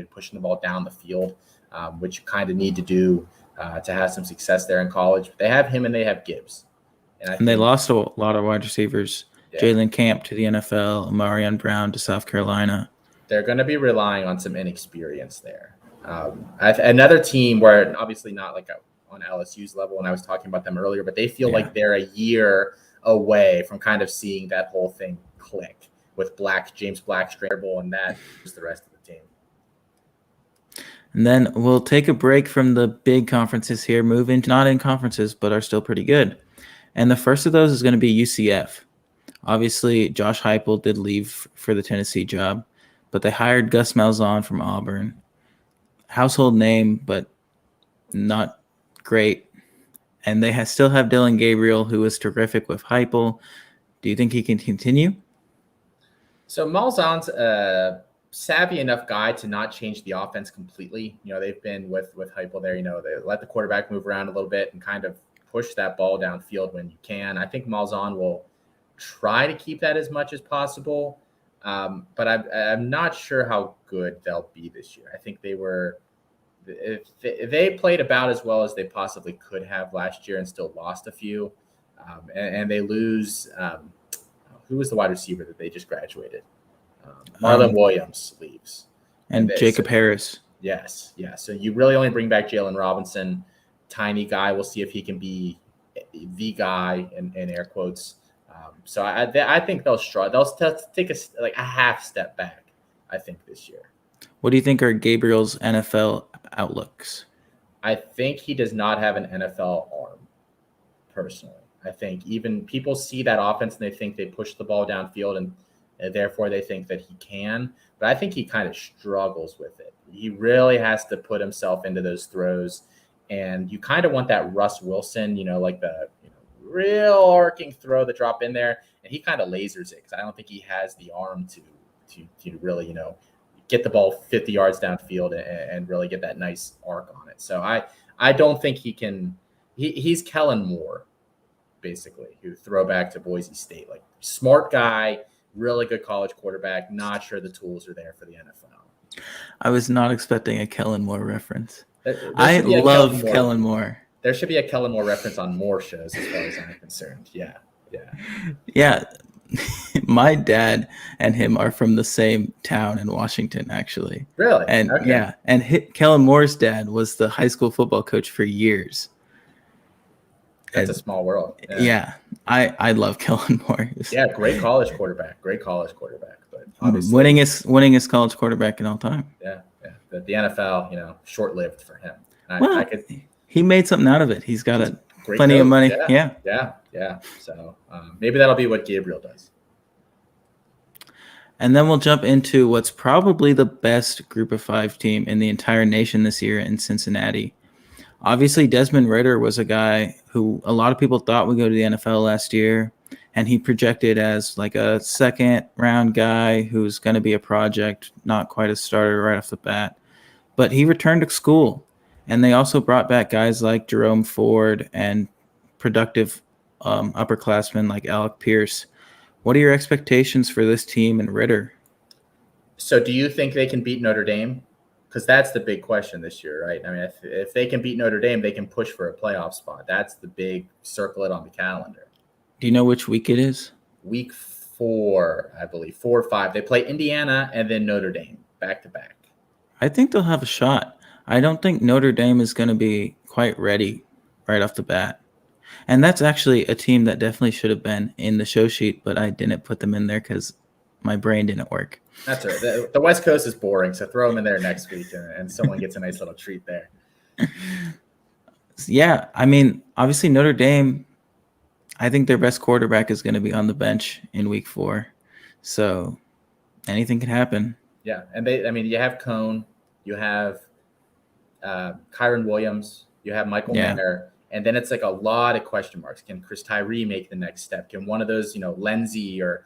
pushing the ball down the field, which you kind of need to do to have some success there in college. But they have him and they have Gibbs. And they lost a lot of wide receivers. Yeah. Jalen Camp to the NFL, Marion Brown to South Carolina. They're going to be relying on some inexperience there. Another team where obviously not on LSU's level, and I was talking about them earlier, but they feel like they're a year away from kind of seeing that whole thing click with James Black scramble, and that is the rest of the team. And then we'll take a break from the big conferences here, move into not in conferences, but are still pretty good. And the first of those is going to be UCF. Obviously, Josh Heupel did leave for the Tennessee job, but they hired Gus Malzahn from Auburn. Household name, but not great. And they still have Dylan Gabriel, who was terrific with Heupel. Do you think he can continue? So Malzahn's a savvy enough guy to not change the offense completely. They've been with Heupel there. They let the quarterback move around a little bit and kind of push that ball downfield when you can. I think Malzahn will try to keep that as much as possible. But I'm not sure how good they'll be this year. I think they played about as well as they possibly could have last year and still lost a few. And they lose. Who was the wide receiver that they just graduated? Marlon Williams leaves. And Jacob Harris. Yes. Yeah. So you really only bring back Jalen Robinson, tiny guy. We'll see if he can be the guy in air quotes. So I think they'll struggle. They'll take a half step back, I think, this year. What do you think are Gabriel's NFL outlooks? I think he does not have an NFL arm, personally. I think even people see that offense and they think they push the ball downfield and therefore they think that he can. But I think he kind of struggles with it. He really has to put himself into those throws. And you kind of want that Russ Wilson, like the real arcing throw, the drop in there. And he kind of lasers it because I don't think he has the arm to really, get the ball 50 yards downfield and really get that nice arc on it. So I don't think he can. He's Kellen Moore, basically, who throw back to Boise State. Like, smart guy, really good college quarterback. Not sure the tools are there for the NFL. I was not expecting a Kellen Moore reference. I love Kellen Moore. There should be a Kellen Moore reference on more shows as far as I'm concerned. Yeah. My dad and him are from the same town in Washington, actually. Really? And okay. Yeah, and Kellen Moore's dad was the high school football coach for years. That's a small world. Yeah, I love Kellen Moore. Yeah, great college quarterback. But obviously, winningest college quarterback in all time. Yeah. But the NFL, short-lived for him. He made something out of it. He's got plenty coach. of money. Yeah. So maybe that'll be what Gabriel does. And then we'll jump into what's probably the best Group of 5 team in the entire nation this year in Cincinnati. Obviously, Desmond Ridder was a guy who a lot of people thought would go to the NFL last year, and he projected as like a second-round guy who's going to be a project, not quite a starter right off the bat. But he returned to school, and they also brought back guys like Jerome Ford and productive upperclassmen like Alec Pierce. What are your expectations for this team and Ridder? So do you think they can beat Notre Dame? Because that's the big question this year, right? I mean, if they can beat Notre Dame, they can push for a playoff spot. That's the big circle it on the calendar. Do you know which week it is? Week 4, I believe, 4 or 5. They play Indiana and then Notre Dame back to back. I think they'll have a shot. I don't think Notre Dame is going to be quite ready right off the bat. And that's actually a team that definitely should have been in the show sheet, but I didn't put them in there because my brain didn't work. That's right. The West Coast is boring, so throw them in there next week, and someone gets a nice little treat there. Yeah, I mean, obviously Notre Dame, I think their best quarterback is going to be on the bench in week 4. So anything can happen. Yeah, and you have Cone, you have Kyron Williams, you have Michael Manner, and then it's like a lot of question marks. Can Chris Tyree make the next step? Can one of those, Lenzy or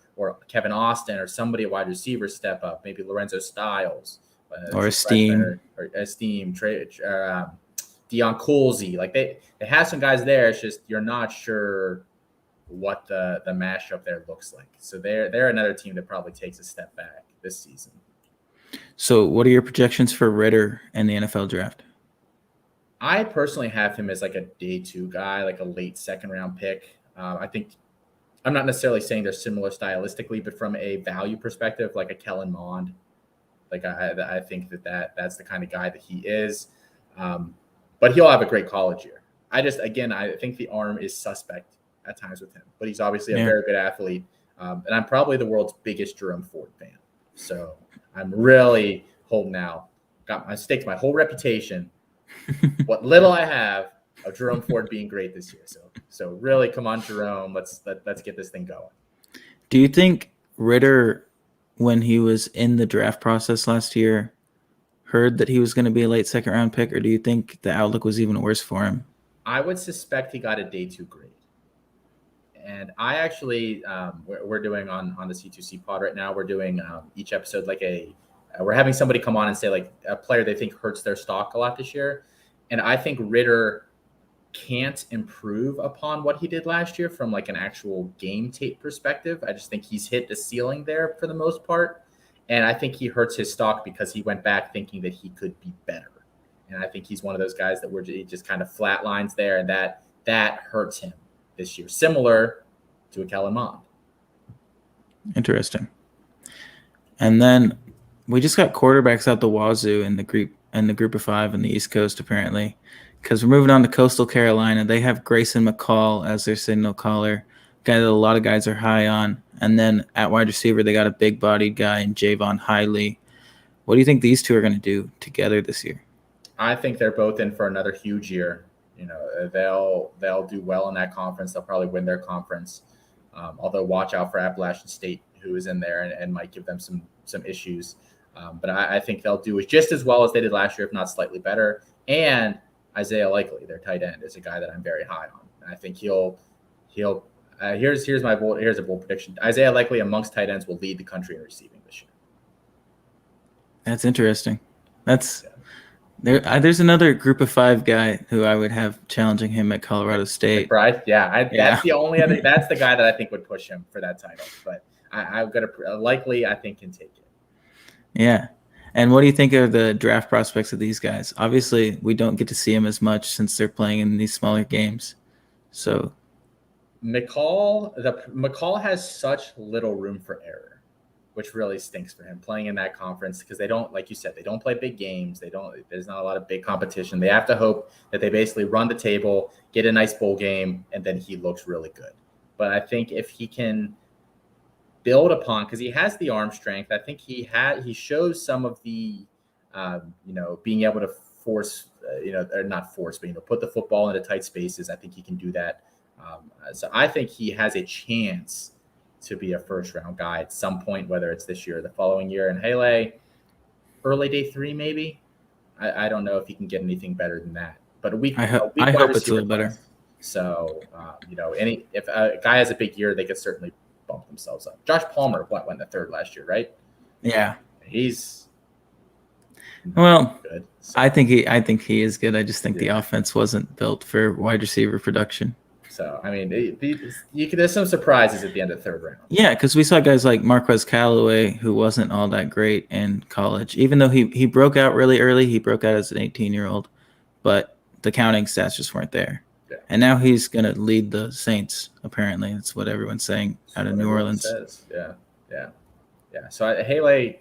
Kevin Austin or somebody at wide receiver step up? Maybe Lorenzo Styles or Esteem or Esteem, Deion Coolsey. Like they have some guys there. It's just you're not sure what the mashup there looks like. So they're another team that probably takes a step back this season. So what are your projections for Ridder and the NFL draft? I personally have him as like a day 2 guy, like a late second round pick. I think I'm not necessarily saying they're similar stylistically, but from a value perspective, like a Kellen Mond, like I think that's the kind of guy that he is. But he'll have a great college year. I think the arm is suspect at times with him, but he's obviously a very good athlete. And I'm probably the world's biggest Jerome Ford fan. So I'm really holding out. Staked my whole reputation, what little I have, of Jerome Ford being great this year. So really, come on, Jerome. Let's get this thing going. Do you think Ridder, when he was in the draft process last year, heard that he was going to be a late second round pick, or do you think the outlook was even worse for him? I would suspect he got a day 2 grade. And I actually, we're doing on the C2C pod right now, we're doing each episode we're having somebody come on and say like a player they think hurts their stock a lot this year. And I think Ridder can't improve upon what he did last year from like an actual game tape perspective. I just think he's hit the ceiling there for the most part. And I think he hurts his stock because he went back thinking that he could be better. And I think he's one of those guys that he just kind of flatlines there, and that hurts him this year, similar to a Kellen Mond. Interesting. And then we just got quarterbacks out the wazoo in the group of 5 in the East Coast, apparently, because we're moving on to Coastal Carolina. They have Grayson McCall as their signal caller. guy that a lot of guys are high on. And then at wide receiver, they got a big-bodied guy in Javon Hiley. What do you think these two are going to do together this year? I think they're both in for another huge year. They'll do well in that conference. They'll probably win their conference. Although watch out for Appalachian State, who is in there and might give them some issues. But I think they'll do just as well as they did last year, if not slightly better. And Isaiah Likely, their tight end, is a guy that I'm very high on. And I think here's a bold prediction. Isaiah Likely amongst tight ends will lead the country in receiving this year. That's interesting. There's another group of 5 guy who I would have challenging him at Colorado State. Right? Yeah. That's the only other. That's the guy that I think would push him for that title. But I'm gonna Likely, I think, can take it. Yeah. And what do you think of the draft prospects of these guys? Obviously, we don't get to see them as much since they're playing in these smaller games. So McCall has such little room for error, which really stinks for him playing in that conference, because they don't, like you said, they don't play big games. There's not a lot of big competition. They have to hope that they basically run the table, get a nice bowl game, and then he looks really good. But I think if he can build upon, because he has the arm strength, I think he shows some of the, being able to force, or not force, but, put the football into tight spaces. I think he can do that. So I think he has a chance to be a first-round guy at some point, whether it's this year or the following year. And Haley, early day 3 maybe. I don't know if he can get anything better than that. But I hope it's a little better. So if a guy has a big year, they could certainly bump themselves up. Josh Palmer went the 3rd last year, right? Yeah, he's good. So, I think he is good. I just think the offense wasn't built for wide receiver production. So, I mean, there's some surprises at the end of the 3rd round. Yeah, because we saw guys like Marquez Callaway, who wasn't all that great in college. Even though he broke out really early, he broke out as an 18-year-old, but the counting stats just weren't there. Yeah. And now he's going to lead the Saints, apparently. That's what everyone's saying out of New Orleans. Says. Yeah. So, Haley,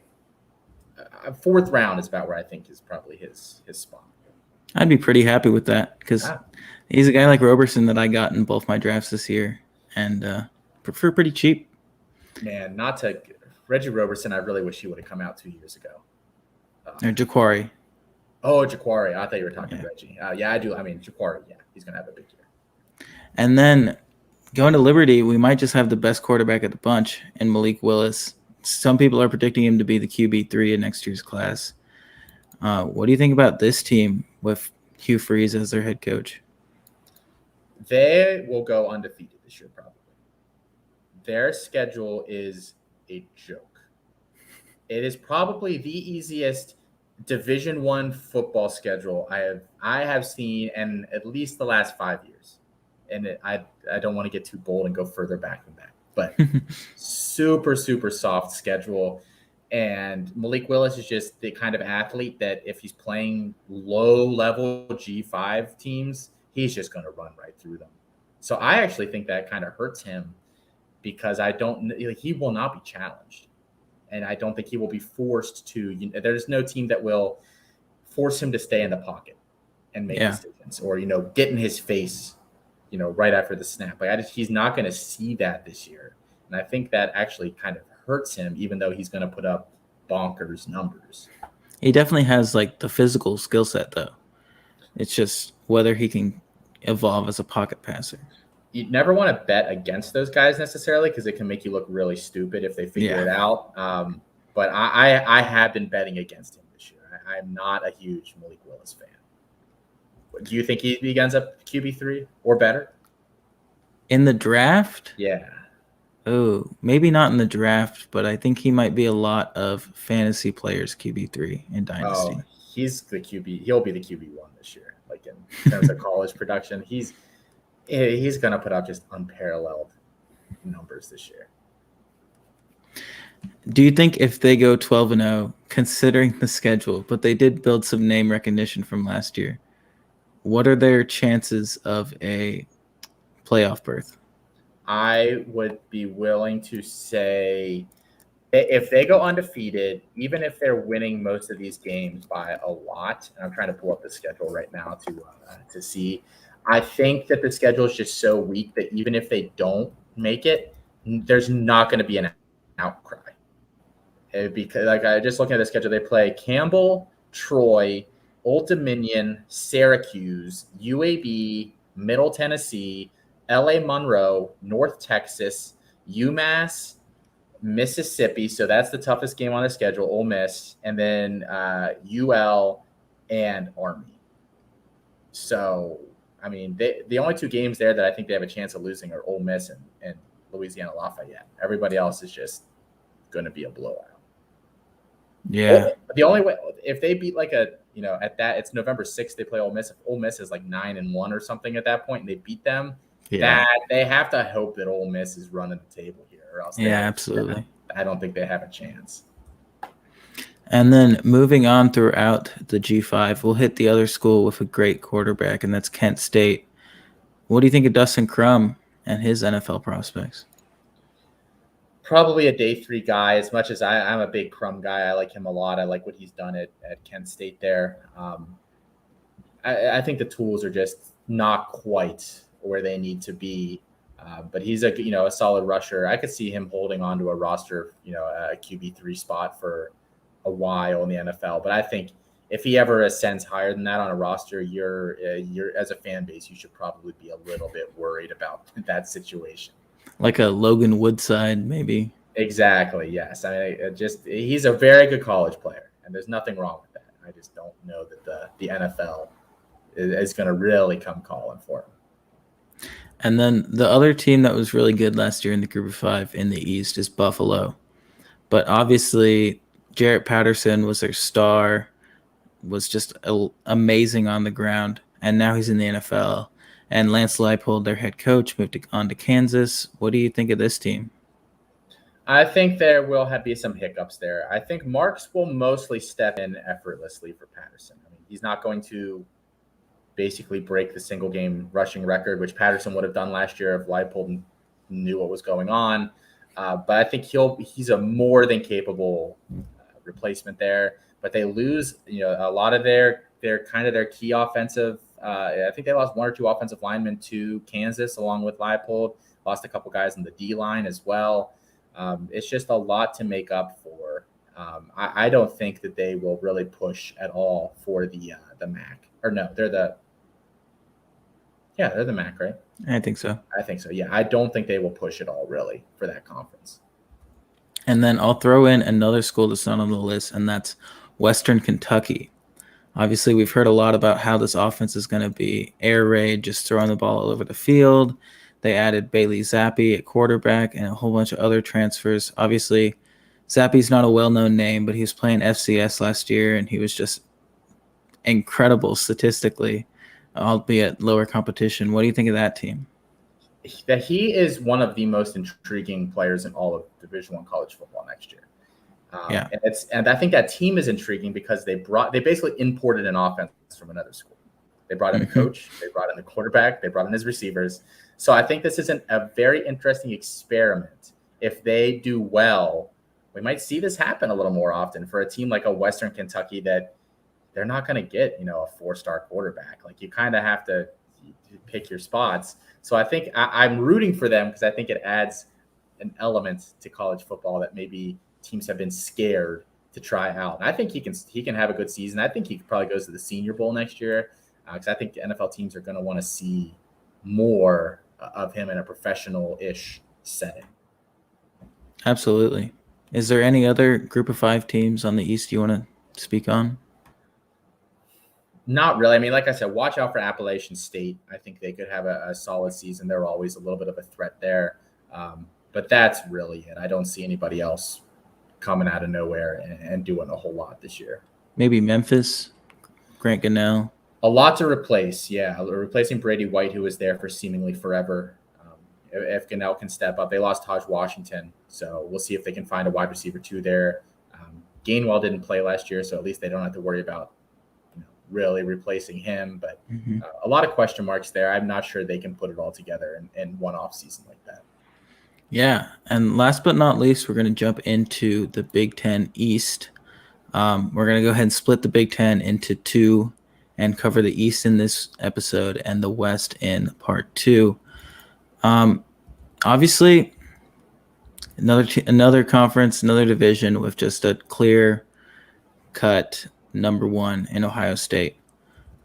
4th round is about where I think is probably his spot. I'd be pretty happy with that, because he's a guy like Roberson that I got in both my drafts this year, and for pretty cheap. Man, Reggie Roberson, I really wish he would have come out 2 years ago. Or Jaquari. Oh, Jaquari. I thought you were talking Reggie. I do. I mean, Jaquari, he's going to have a big year. And then going to Liberty, we might just have the best quarterback of the bunch in Malik Willis. Some people are predicting him to be the QB3 in next year's class. What do you think about this team with Hugh Freeze as their head coach? They will go undefeated this year, probably. Their schedule is a joke. It is probably the easiest Division I football schedule I have seen in at least the last 5 years. And I don't want to get too bold and go further back than that, but super, super soft schedule. And Malik Willis is just the kind of athlete that if he's playing low-level G5 teams, he's just going to run right through them. So I actually think that kind of hurts him, because he will not be challenged. And I don't think he will be forced to. There's no team that will force him to stay in the pocket and make decisions, or get in his face, right after the snap. He's not going to see that this year, and I think that actually kind of hurts him, even though he's going to put up bonkers numbers. He definitely has the physical skill set, though. It's just whether he can evolve as a pocket passer. You never want to bet against those guys necessarily, because it can make you look really stupid if they figure it out. But I have been betting against him this year. I'm not a huge Malik Willis fan. Do you think he ends up QB3 or better? In the draft? Yeah. Oh, maybe not in the draft, but I think he might be a lot of fantasy players QB3 in Dynasty. Oh, he's the QB. He'll be the QB1 this year. In terms of college production, he's going to put up just unparalleled numbers this year. Do you think if they go 12-0, considering the schedule, but they did build some name recognition from last year, what are their chances of a playoff berth? I would be willing to say if they go undefeated, even if they're winning most of these games by a lot, and I'm trying to pull up the schedule right now to see, I think that the schedule is just so weak that even if they don't make it, there's not going to be an outcry. Because like I just looking at the schedule, they play Campbell, Troy, Old Dominion, Syracuse, UAB, Middle Tennessee, LA Monroe, North Texas, UMass, Mississippi. So that's the toughest game on the schedule, Ole Miss, and then UL and Army. So, I mean, the only two games there that I think they have a chance of losing are Ole Miss and Louisiana Lafayette. Everybody else is just going to be a blowout. Yeah. The only way, if they beat like at that, it's November 6th, they play Ole Miss. If Ole Miss is like 9-1 or something at that point and they beat them, that they have to hope that Ole Miss is running the table here, or else absolutely. I don't think they have a chance. And then moving on throughout the G5, we'll hit the other school with a great quarterback, and that's Kent State. What do you think of Dustin Crum and his NFL prospects? Probably a day 3 guy. As much as I'm a big Crum guy, I like him a lot. I like what he's done at Kent State there. I think the tools are just not quite where they need to be. But he's a solid rusher. I could see him holding on to a roster, a QB3 spot for a while in the NFL. But I think if he ever ascends higher than that on a roster, you're as a fan base, you should probably be a little bit worried about that situation. Like a Logan Woodside, maybe. Exactly. Yes. I mean, he's a very good college player, and there's nothing wrong with that. I just don't know that the NFL is going to really come calling for him. And then the other team that was really good last year in the Group of 5 in the East is Buffalo. But obviously, Jarrett Patterson was their star, was just amazing on the ground, and now he's in the NFL. And Lance Leipold, their head coach, moved on to Kansas. What do you think of this team? I think there will be some hiccups there. I think Marks will mostly step in effortlessly for Patterson. I mean, he's not going to basically break the single game rushing record, which Patterson would have done last year if Leipold knew what was going on. But I think he's a more than capable replacement there. But they lose, a lot of their key offensive. I think they lost 1 or 2 offensive linemen to Kansas, along with Leipold. Lost a couple guys in the D line as well. It's just a lot to make up for. I don't think that they will really push at all for the MAC. Or no, they're the MAC, right? I think so. Yeah, I don't think they will push at all, really, for that conference. And then I'll throw in another school that's not on the list, and that's Western Kentucky. Obviously, we've heard a lot about how this offense is going to be air raid, just throwing the ball all over the field. They added Bailey Zappi at quarterback and a whole bunch of other transfers. Obviously, Zappi's not a well-known name, but he was playing FCS last year, and he was just incredible statistically, albeit lower competition. What do you think of that team? That he is one of the most intriguing players in all of Division I college football next year. And I think that team is intriguing because they basically imported an offense from another school. They brought in a coach, they brought in the quarterback, they brought in his receivers. So I think this is a very interesting experiment. If they do well, we might see this happen a little more often for a team like a Western Kentucky that they're not going to get, a 4-star quarterback. Like, you kind of have to pick your spots. So I think I'm rooting for them because I think it adds an element to college football that maybe teams have been scared to try out. And I think he can have a good season. I think he probably goes to the Senior Bowl next year because I think the NFL teams are going to want to see more of him in a professional-ish setting. Absolutely. Is there any other Group of 5 teams on the East you want to speak on? Not really. I mean, like I said, watch out for Appalachian State. I think they could have a solid season. They're always a little bit of a threat there. But that's really it. I don't see anybody else coming out of nowhere and doing a whole lot this year. Maybe Memphis, Grant Gunnell. A lot to replace, yeah. Replacing Brady White, who was there for seemingly forever. If Gunnell can step up. They lost Taj Washington, so we'll see if they can find a wide receiver too there. Gainwell didn't play last year, so at least they don't have to worry about really replacing him. But a lot of question marks there. I'm not sure they can put it all together in one off season like that. Yeah, and last but not least, we're going to jump into the Big Ten East. We're going to go ahead and split the Big Ten into 2 and cover the East in this episode and the West in part 2. obviously, another conference, another division with just a clear cut number one in Ohio State.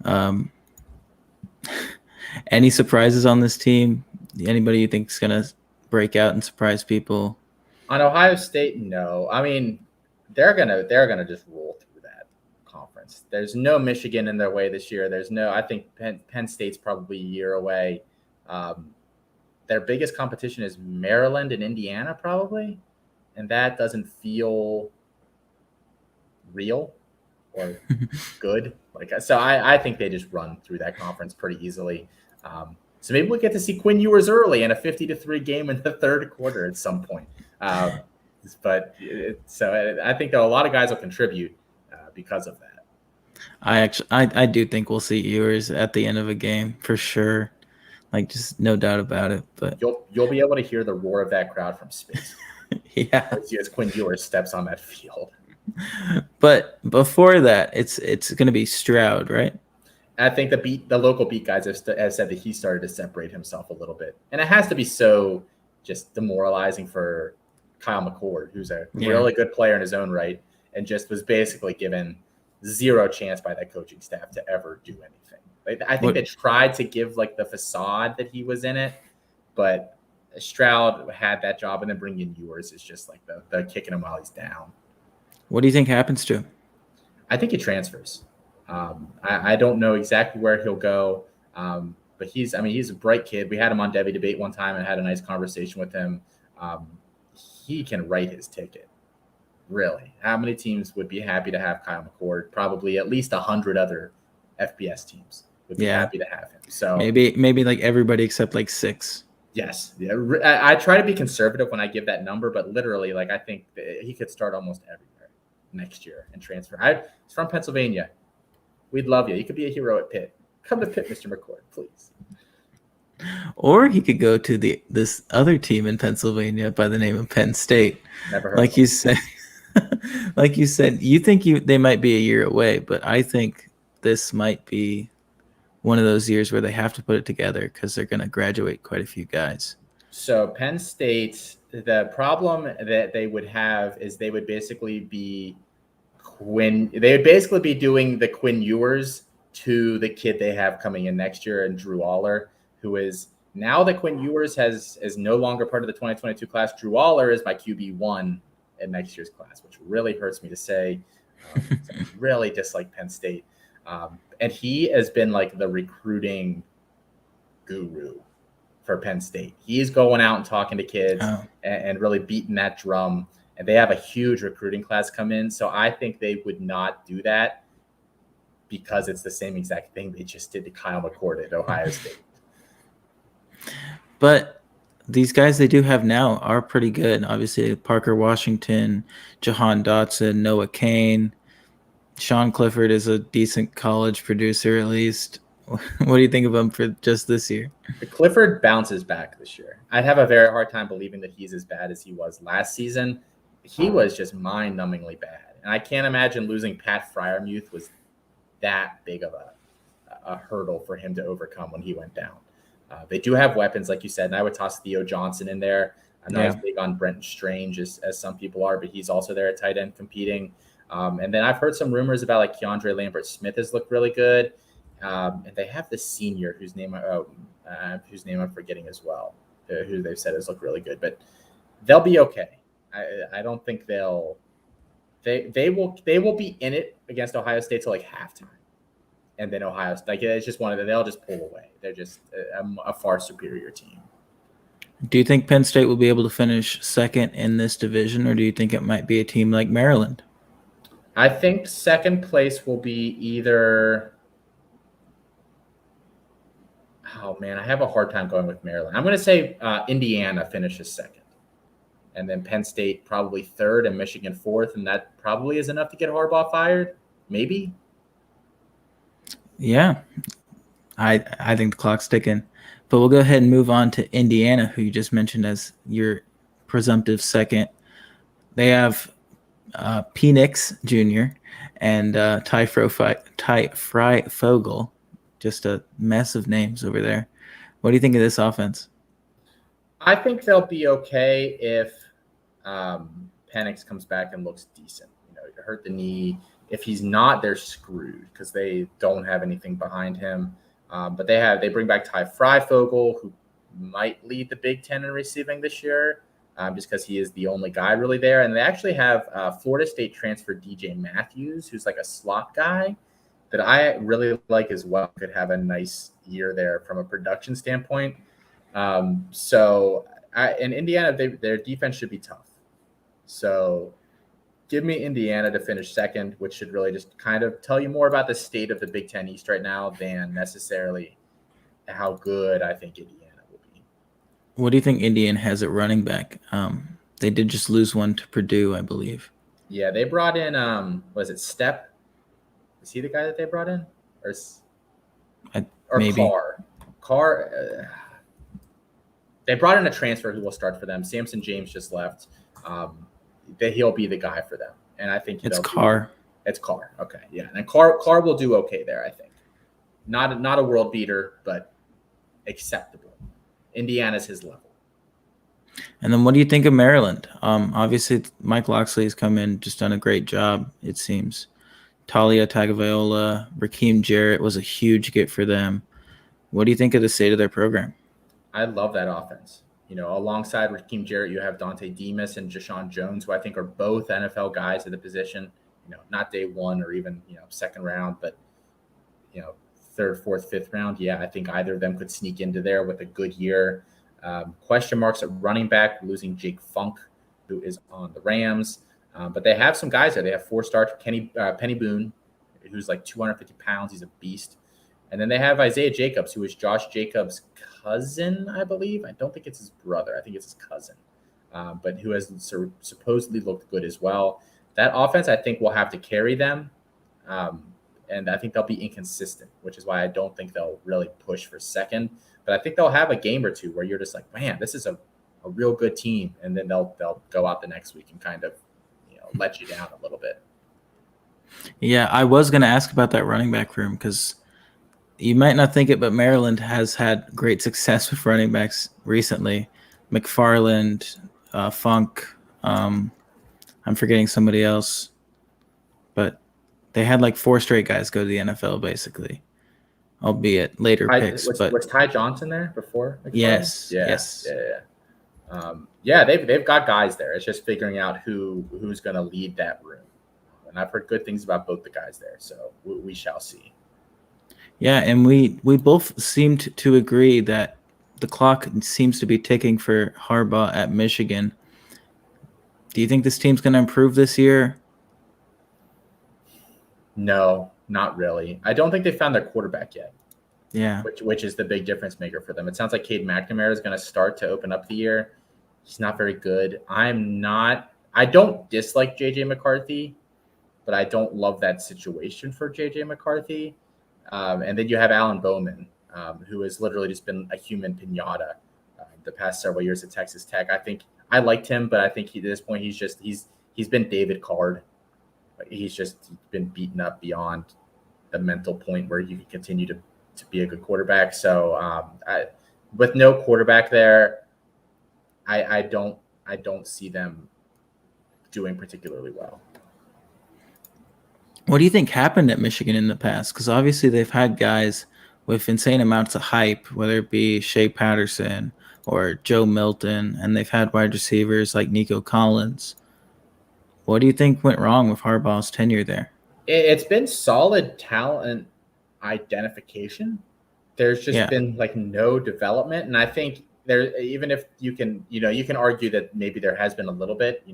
Um, any surprises on this team? Anybody you think is gonna break out and surprise people? On Ohio State, no. I mean, they're gonna just roll through that conference. There's no Michigan in their way this year. There's no. I think Penn State's probably a year away. Their biggest competition is Maryland and Indiana, probably, and that doesn't feel real or good. So I think they just run through that conference pretty easily. So maybe we'll get to see Quinn Ewers early in a 50-3 game in the third quarter at some point. But I think that a lot of guys will contribute because of that. I do think we'll see Ewers at the end of a game for sure. Like, just no doubt about it. But you'll be able to hear the roar of that crowd from space. Yeah, as Quinn Ewers steps on that field. But before that, it's going to be Stroud, right? I think the local beat guys have said that he started to separate himself a little bit, and it has to be so just demoralizing for Kyle McCord, who's a really good player in his own right, and just was basically given zero chance by that coaching staff to ever do anything. I think they tried to give like the facade that he was in it, but Stroud had that job, and then bringing in Ewers is just like the kicking him while he's down. What do you think happens to him? I think he transfers. I don't know exactly where he'll go, but he's a bright kid. We had him on Debbie Debate one time and had a nice conversation with him. He can write his ticket. Really, how many teams would be happy to have Kyle McCord? Probably at least 100 other FBS teams would be happy to have him. So maybe like everybody except like 6. Yes, yeah. I try to be conservative when I give that number, but literally, like I think he could start almost everywhere next year and transfer. He's from Pennsylvania. We'd love you. You could be a hero at Pitt. Come to Pitt, Mr. McCord, please. Or he could go to this other team in Pennsylvania by the name of Penn State. Never heard. Like you said, you think they might be a year away, but I think this might be one of those years where they have to put it together because they're going to graduate quite a few guys. So Penn State, the problem that they would have is they would basically be doing the Quinn Ewers to the kid they have coming in next year, and Drew Aller, who is now that Quinn Ewers is no longer part of the 2022 class. Drew Aller is my QB1 in next year's class, which really hurts me to say. I really dislike Penn State. And he has been like the recruiting guru for Penn State. He's going out and talking to kids and really beating that drum. And they have a huge recruiting class come in. So I think they would not do that because it's the same exact thing they just did to Kyle McCord at Ohio State. But these guys they do have now are pretty good. Obviously, Parker Washington, Jahan Dotson, Noah Kane. Sean Clifford is a decent college producer, at least. What do you think of him for just this year? Clifford bounces back this year. I'd have a very hard time believing that he's as bad as he was last season. He was just mind-numbingly bad. And I can't imagine losing Pat Fryermuth was that big of a hurdle for him to overcome when he went down. They do have weapons, like you said, and I would toss Theo Johnson in there. I'm not as big on Brenton Strange as some people are, but he's also there at tight end competing. And then I've heard some rumors about like Keandre Lambert-Smith has looked really good. And they have this senior whose name I'm forgetting as well, who they've said has looked really good, but they'll be okay. I don't think they will be in it against Ohio State till like halftime. And then Ohio State, it's just they'll just pull away. They're just a far superior team. Do you think Penn State will be able to finish second in this division, or do you think it might be a team like Maryland? I think second place will be either. Oh man, I have a hard time going with Maryland. I'm going to say Indiana finishes second, and then Penn State probably third, and Michigan fourth, and that probably is enough to get Harbaugh fired. Maybe. Yeah, I think the clock's ticking, but we'll go ahead and move on to Indiana, who you just mentioned as your presumptive second. They have Penix Jr. and Ty Frye-Fogel, just a mess of names over there. What do you think of this offense? I think they'll be okay if Penix comes back and looks decent. He hurt the knee. If he's not, they're screwed because they don't have anything behind him. But they bring back Ty Freifogel, who might lead the Big Ten in receiving this year, just because he is the only guy really there. And they actually have Florida State transfer DJ Matthews, who's like a slot guy that I really like as well. Could have a nice year there from a production standpoint. In Indiana, their defense should be tough. So give me Indiana to finish second, which should really just kind of tell you more about the state of the Big Ten East right now than necessarily how good I think Indiana will be. What do you think Indiana has at running back? They did just lose one to Purdue, I believe. Yeah, they brought in, was it Step? Is he the guy that they brought in? Or maybe. Carr. They brought in a transfer who will start for them. Samson James just left. He'll be the guy for them, and I think it's Carr. It's Carr. Okay, yeah, and Carr will do okay there. I think not a world beater, but acceptable. Indiana's his level. And then what do you think of Maryland? Obviously Mike Loxley has come in, just done a great job. It seems Talia Tagovailoa, Raheem Jarrett was a huge get for them. What do you think of the state of their program? I love that offense. Alongside Raheem Jarrett, you have Dante Demas and Jashawn Jones, who I think are both NFL guys at the position. Not day one or even second round, but third, fourth, fifth round. Yeah, I think either of them could sneak into there with a good year. Question marks at running back, losing Jake Funk, who is on the Rams. But they have some guys there. They have 4-star Penny Boone, who's like 250 pounds. He's a beast. And then they have Isaiah Jacobs, who is Josh Jacobs' cousin, I believe. I don't think it's his brother. I think it's his cousin, but who has supposedly looked good as well. That offense, I think, will have to carry them, and I think they'll be inconsistent, which is why I don't think they'll really push for second. But I think they'll have a game or two where you're just like, man, this is a real good team, and then they'll go out the next week and kind of let you down a little bit. Yeah, I was going to ask about that running back room because you might not think it, but Maryland has had great success with running backs recently. McFarland, Funk, I'm forgetting somebody else, but they had like 4 straight guys go to the NFL basically, albeit later picks. Was Ty Johnson there before McFarland? Yes. Yeah, yes. Yeah. They've got guys there. It's just figuring out who's going to lead that room. And I've heard good things about both the guys there, so we shall see. Yeah, and we both seemed to agree that the clock seems to be ticking for Harbaugh at Michigan. Do you think this team's going to improve this year? No, not really. I don't think they found their quarterback yet. Yeah. Which is the big difference maker for them. It sounds like Cade McNamara is going to start to open up the year. He's not very good. I don't dislike JJ McCarthy, but I don't love that situation for JJ McCarthy. And then you have Alan Bowman, who has literally just been a human pinata the past several years at Texas Tech. I think I liked him, but I think at this point he's been David Card. He's been beaten up beyond the mental point where you can continue to be a good quarterback. So with no quarterback there, I don't see them doing particularly well. What do you think happened at Michigan in the past? Because obviously they've had guys with insane amounts of hype, whether it be Shea Patterson or Joe Milton, and they've had wide receivers like Nico Collins. What do you think went wrong with Harbaugh's tenure there? It's been solid talent identification. There's just been like no development, and I think there, even if you can argue that maybe there has been a little bit,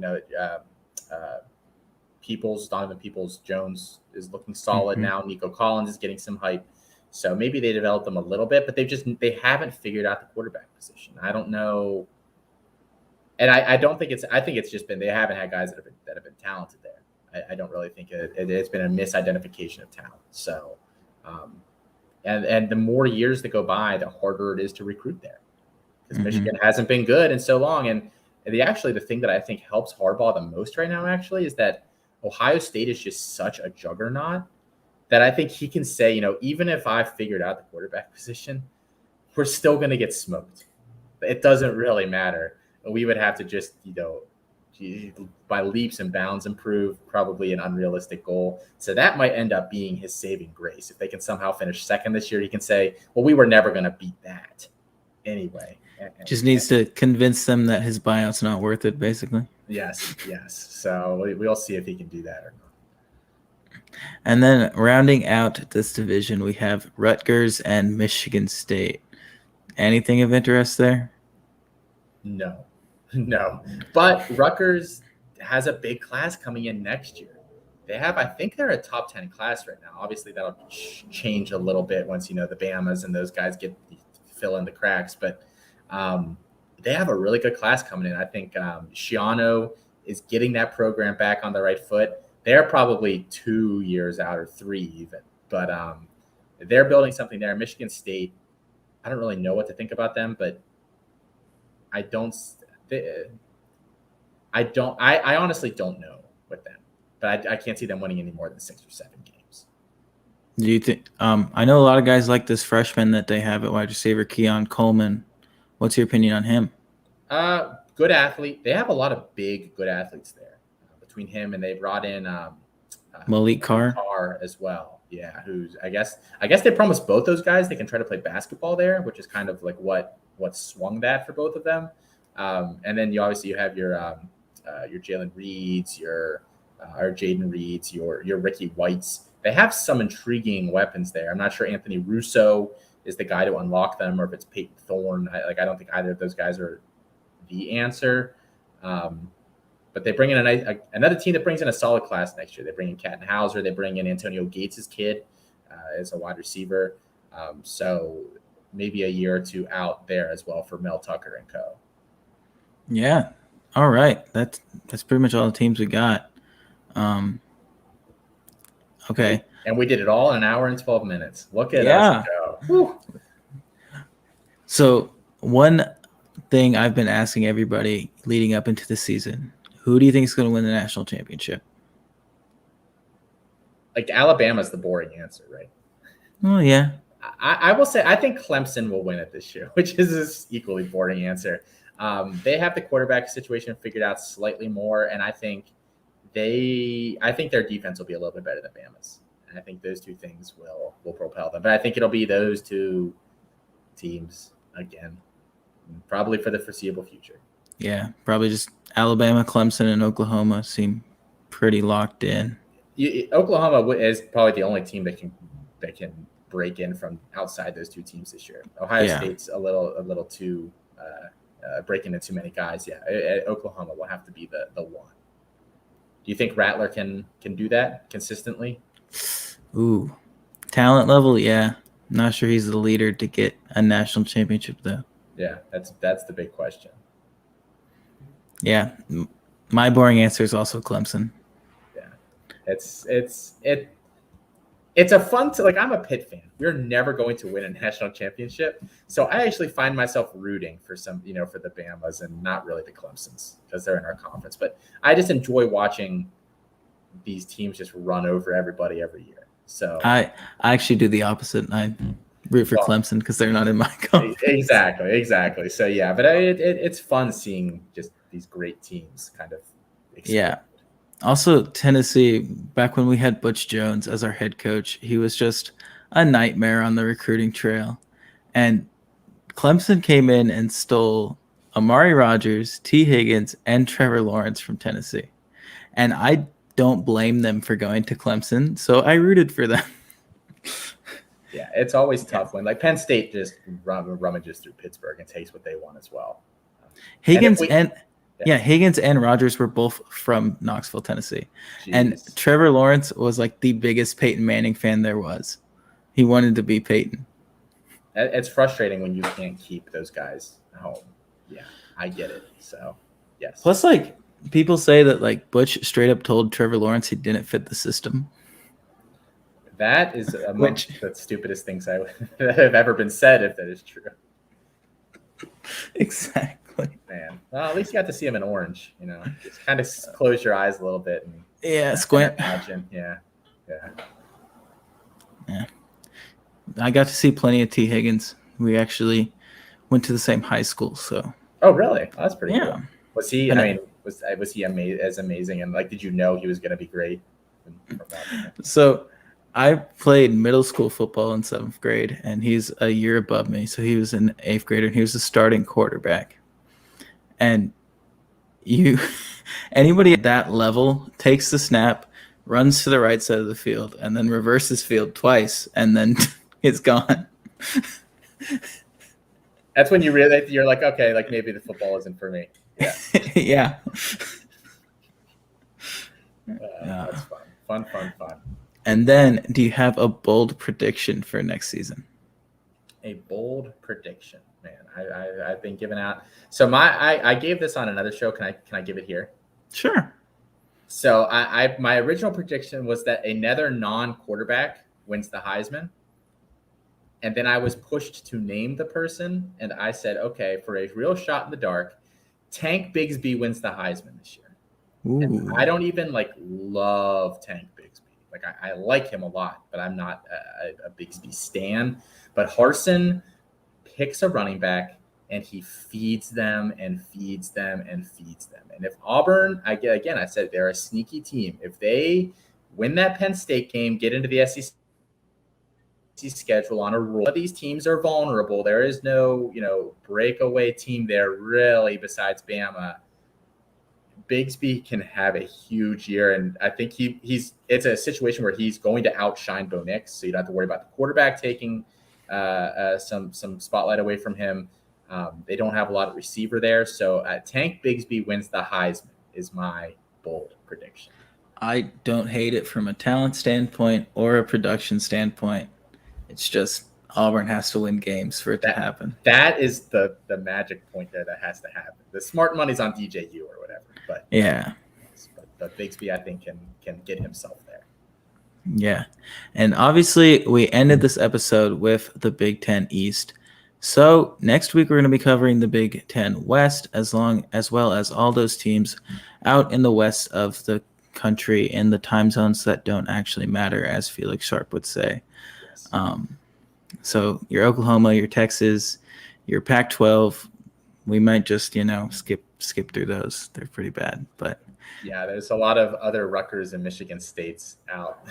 Donovan Peoples-Jones is looking solid now. Nico Collins is getting some hype. So maybe they developed them a little bit, but they haven't figured out the quarterback position. I don't know. And I don't think I think it's just been, they haven't had guys that have been talented there. I don't really think it's been a misidentification of talent. So, and the more years that go by, the harder it is to recruit there because Michigan hasn't been good in so long. And the thing that I think helps Harbaugh the most right now actually is that Ohio State is just such a juggernaut that I think he can say, even if I figured out the quarterback position, we're still going to get smoked. it doesn't really matter. We would have to just, by leaps and bounds improve, probably an unrealistic goal. So that might end up being his saving grace. If they can somehow finish second this year, he can say, well, we were never going to beat that anyway. Just needs to convince them that his buyout's not worth it, basically. Yes. So we'll see if he can do that or not. And then rounding out this division, we have Rutgers and Michigan State. Anything of interest there? No. But Rutgers has a big class coming in next year. I think they're a top 10 class right now. Obviously, that'll change a little bit once, the Bamas and those guys fill in the cracks. But they have a really good class coming in. I think Shiano is getting that program back on the right foot. They're probably 2 years out or 3 even. But they're building something there. Michigan State, I don't really know what to think about them, but I honestly don't know with them, but I can't see them winning any more than 6 or 7 games. Do you think? I know a lot of guys like this freshman that they have at wide receiver, Keon Coleman. What's your opinion on him? Good athlete. They have a lot of good athletes there. Between him and they brought in Malik Carr as well. Yeah, who's I guess they promised both those guys they can try to play basketball there, which is kind of like what swung that for both of them. And then you have your Jalen Reeds, your Jaden Reeds, your Ricky Whites. They have some intriguing weapons there. I'm not sure Anthony Russo is the guy to unlock them, or if it's Peyton Thorne. I don't think either of those guys are the answer. But they bring in another team that brings in a solid class next year. They bring in Catton Hauser. They bring in Antonio Gates' kid as a wide receiver. So maybe a year or two out there as well for Mel Tucker and co. Yeah. All right. That's pretty much all the teams we got. Okay. And we did it all in an hour and 12 minutes. Look at us go. Whew. So one thing I've been asking everybody leading up into the season, who do you think is going to win the national championship? Like Alabama's the boring answer, right? Oh, yeah. I will say I think Clemson will win it this year, which is an equally boring answer. They have the quarterback situation figured out slightly more, and I think their defense will be a little bit better than Bama's. And I think those two things will propel them. But I think it'll be those two teams again, probably for the foreseeable future. Yeah, probably just Alabama, Clemson, and Oklahoma seem pretty locked in. Oklahoma is probably the only team that can break in from outside those two teams this year. Ohio State's a little too breaking in too many guys. Yeah, Oklahoma will have to be the one. Do you think Rattler can do that consistently? Ooh, talent level, yeah. Not sure he's the leader to get a national championship though. Yeah, that's the big question. Yeah, my boring answer is also Clemson. Yeah, it's a fun I'm a Pitt fan. We're never going to win a national championship, so I actually find myself rooting for some, for the Bamas and not really the Clemsons because they're in our conference. But I just enjoy watching these teams just run over everybody every year. So I actually do the opposite. I root for Clemson because they're not in my conference. Exactly. So yeah, but it's fun seeing just these great teams kind of explode. Yeah. Also, Tennessee, back when we had Butch Jones as our head coach, he was just a nightmare on the recruiting trail. And Clemson came in and stole Amari Rodgers, T. Higgins, and Trevor Lawrence from Tennessee. And I don't blame them for going to Clemson, so I rooted for them. Yeah, it's always tough when Penn State just rummages through Pittsburgh and takes what they want as well. Higgins and Rodgers were both from Knoxville, Tennessee. Jeez. And Trevor Lawrence was the biggest Peyton Manning fan there was. He wanted to be Peyton. It's frustrating when you can't keep those guys home. Yeah, I get it. So, yes. Plus, people say that Butch straight up told Trevor Lawrence he didn't fit the system. That is amongst the stupidest things that have ever been said, if that is true. Exactly. Man, well, at least you got to see him in orange. Just kind of close your eyes a little bit and squint. Imagine. Yeah. I got to see plenty of T. Higgins. We actually went to the same high school. So Oh, really? Oh, that's pretty yeah. cool. Was he? And I mean, was he as amazing? And like, did you know he was going to be great from watching him? So I played middle school football in 7th grade, and he's a year above me. So he was an 8th grader, and he was the starting quarterback. And anybody at that level takes the snap, runs to the right side of the field, and then reverses field twice, and then it's gone. That's when you're like, okay, like maybe the football isn't for me. Yeah, Yeah. that's fun. And then, do you have a bold prediction for next season? A bold prediction, man. I've been giving out. So I gave this on another show. Can I give it here? Sure. So my original prediction was that another non-quarterback wins the Heisman. And then I was pushed to name the person, and I said, okay, for a real shot in the dark, Tank Bigsby wins the Heisman this year. And I don't even love Tank Bigsby. Like I like him a lot, but I'm not a Bigsby stan. But Harsin picks a running back, and he feeds them and feeds them and feeds them. And if Auburn, I said they're a sneaky team. If they win that Penn State game, get into the SEC schedule on a roll. These teams are vulnerable. There is no, breakaway team there really besides Bama. Bigsby can have a huge year, and I think it's a situation where he's going to outshine Bo Nix, so you don't have to worry about the quarterback taking some spotlight away from him. They don't have a lot of receiver there, so Tank Bigsby wins the Heisman is my bold prediction. I don't hate it from a talent standpoint or a production standpoint. It's just Auburn has to win games for it to happen. That is the magic point there that has to happen. The smart money's on DJU or whatever, but yeah. But Bigsby, I think, can get himself there. Yeah, and obviously we ended this episode with the Big Ten East. So next week we're going to be covering the Big Ten West, as well as all those teams out in the west of the country in the time zones that don't actually matter, as Felix Sharp would say. So your Oklahoma, your Texas, your Pac-12, we might just skip through those. They're pretty bad, but yeah, there's a lot of other Rutgers and Michigan states out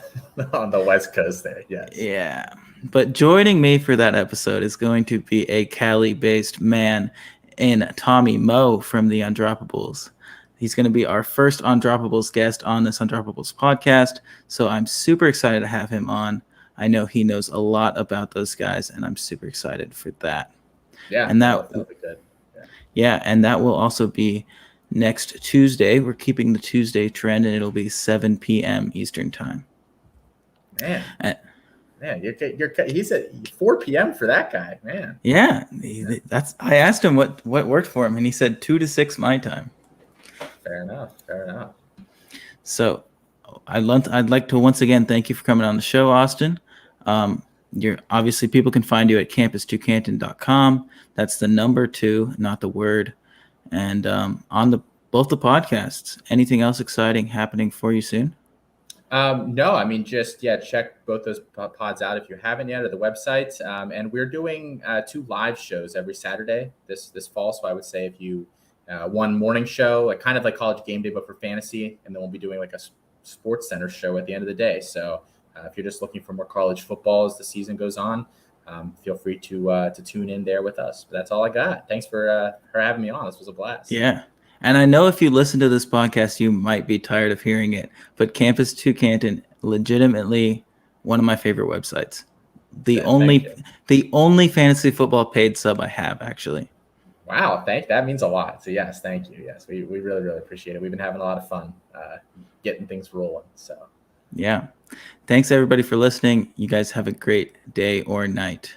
on the West Coast there. Yes. Yeah. But joining me for that episode is going to be a Cali-based man in Tommy Moe from the Undroppables. He's going to be our first Undroppables guest on this Undroppables podcast, so I'm super excited to have him on. I know he knows a lot about those guys, and I'm super excited for that. Yeah, and that'll be good. Yeah, and that will also be next Tuesday. We're keeping the Tuesday trend, and it'll be 7 p.m. Eastern time. Man, he's at 4 p.m. for that guy, man. Yeah, I asked him what worked for him, and he said 2 to 6 my time. Fair enough. So I'd like to once again thank you for coming on the show, Austin. You're obviously, people can find you at campus2canton.com. That's the number 2, not the word. And on both the podcasts. Anything else exciting happening for you soon? No, I mean, check both those pods out if you haven't yet, or the website. And we're doing 2 live shows every Saturday this fall. So I would say if you one morning show, kind of like College Game Day, but for fantasy, and then we'll be doing like a Sports Center show at the end of the day. So if you're just looking for more college football as the season goes on, feel free to tune in there with us. But that's all I got. Thanks for having me on. This was a blast. Yeah. And I know if you listen to this podcast, you might be tired of hearing it, but Campus 2 Canton, legitimately one of my favorite websites. The only fantasy football paid sub I have, actually. Wow, that means a lot. So yes, thank you. Yes, we really, really appreciate it. We've been having a lot of fun getting things rolling. So yeah. Thanks everybody for listening. You guys have a great day or night.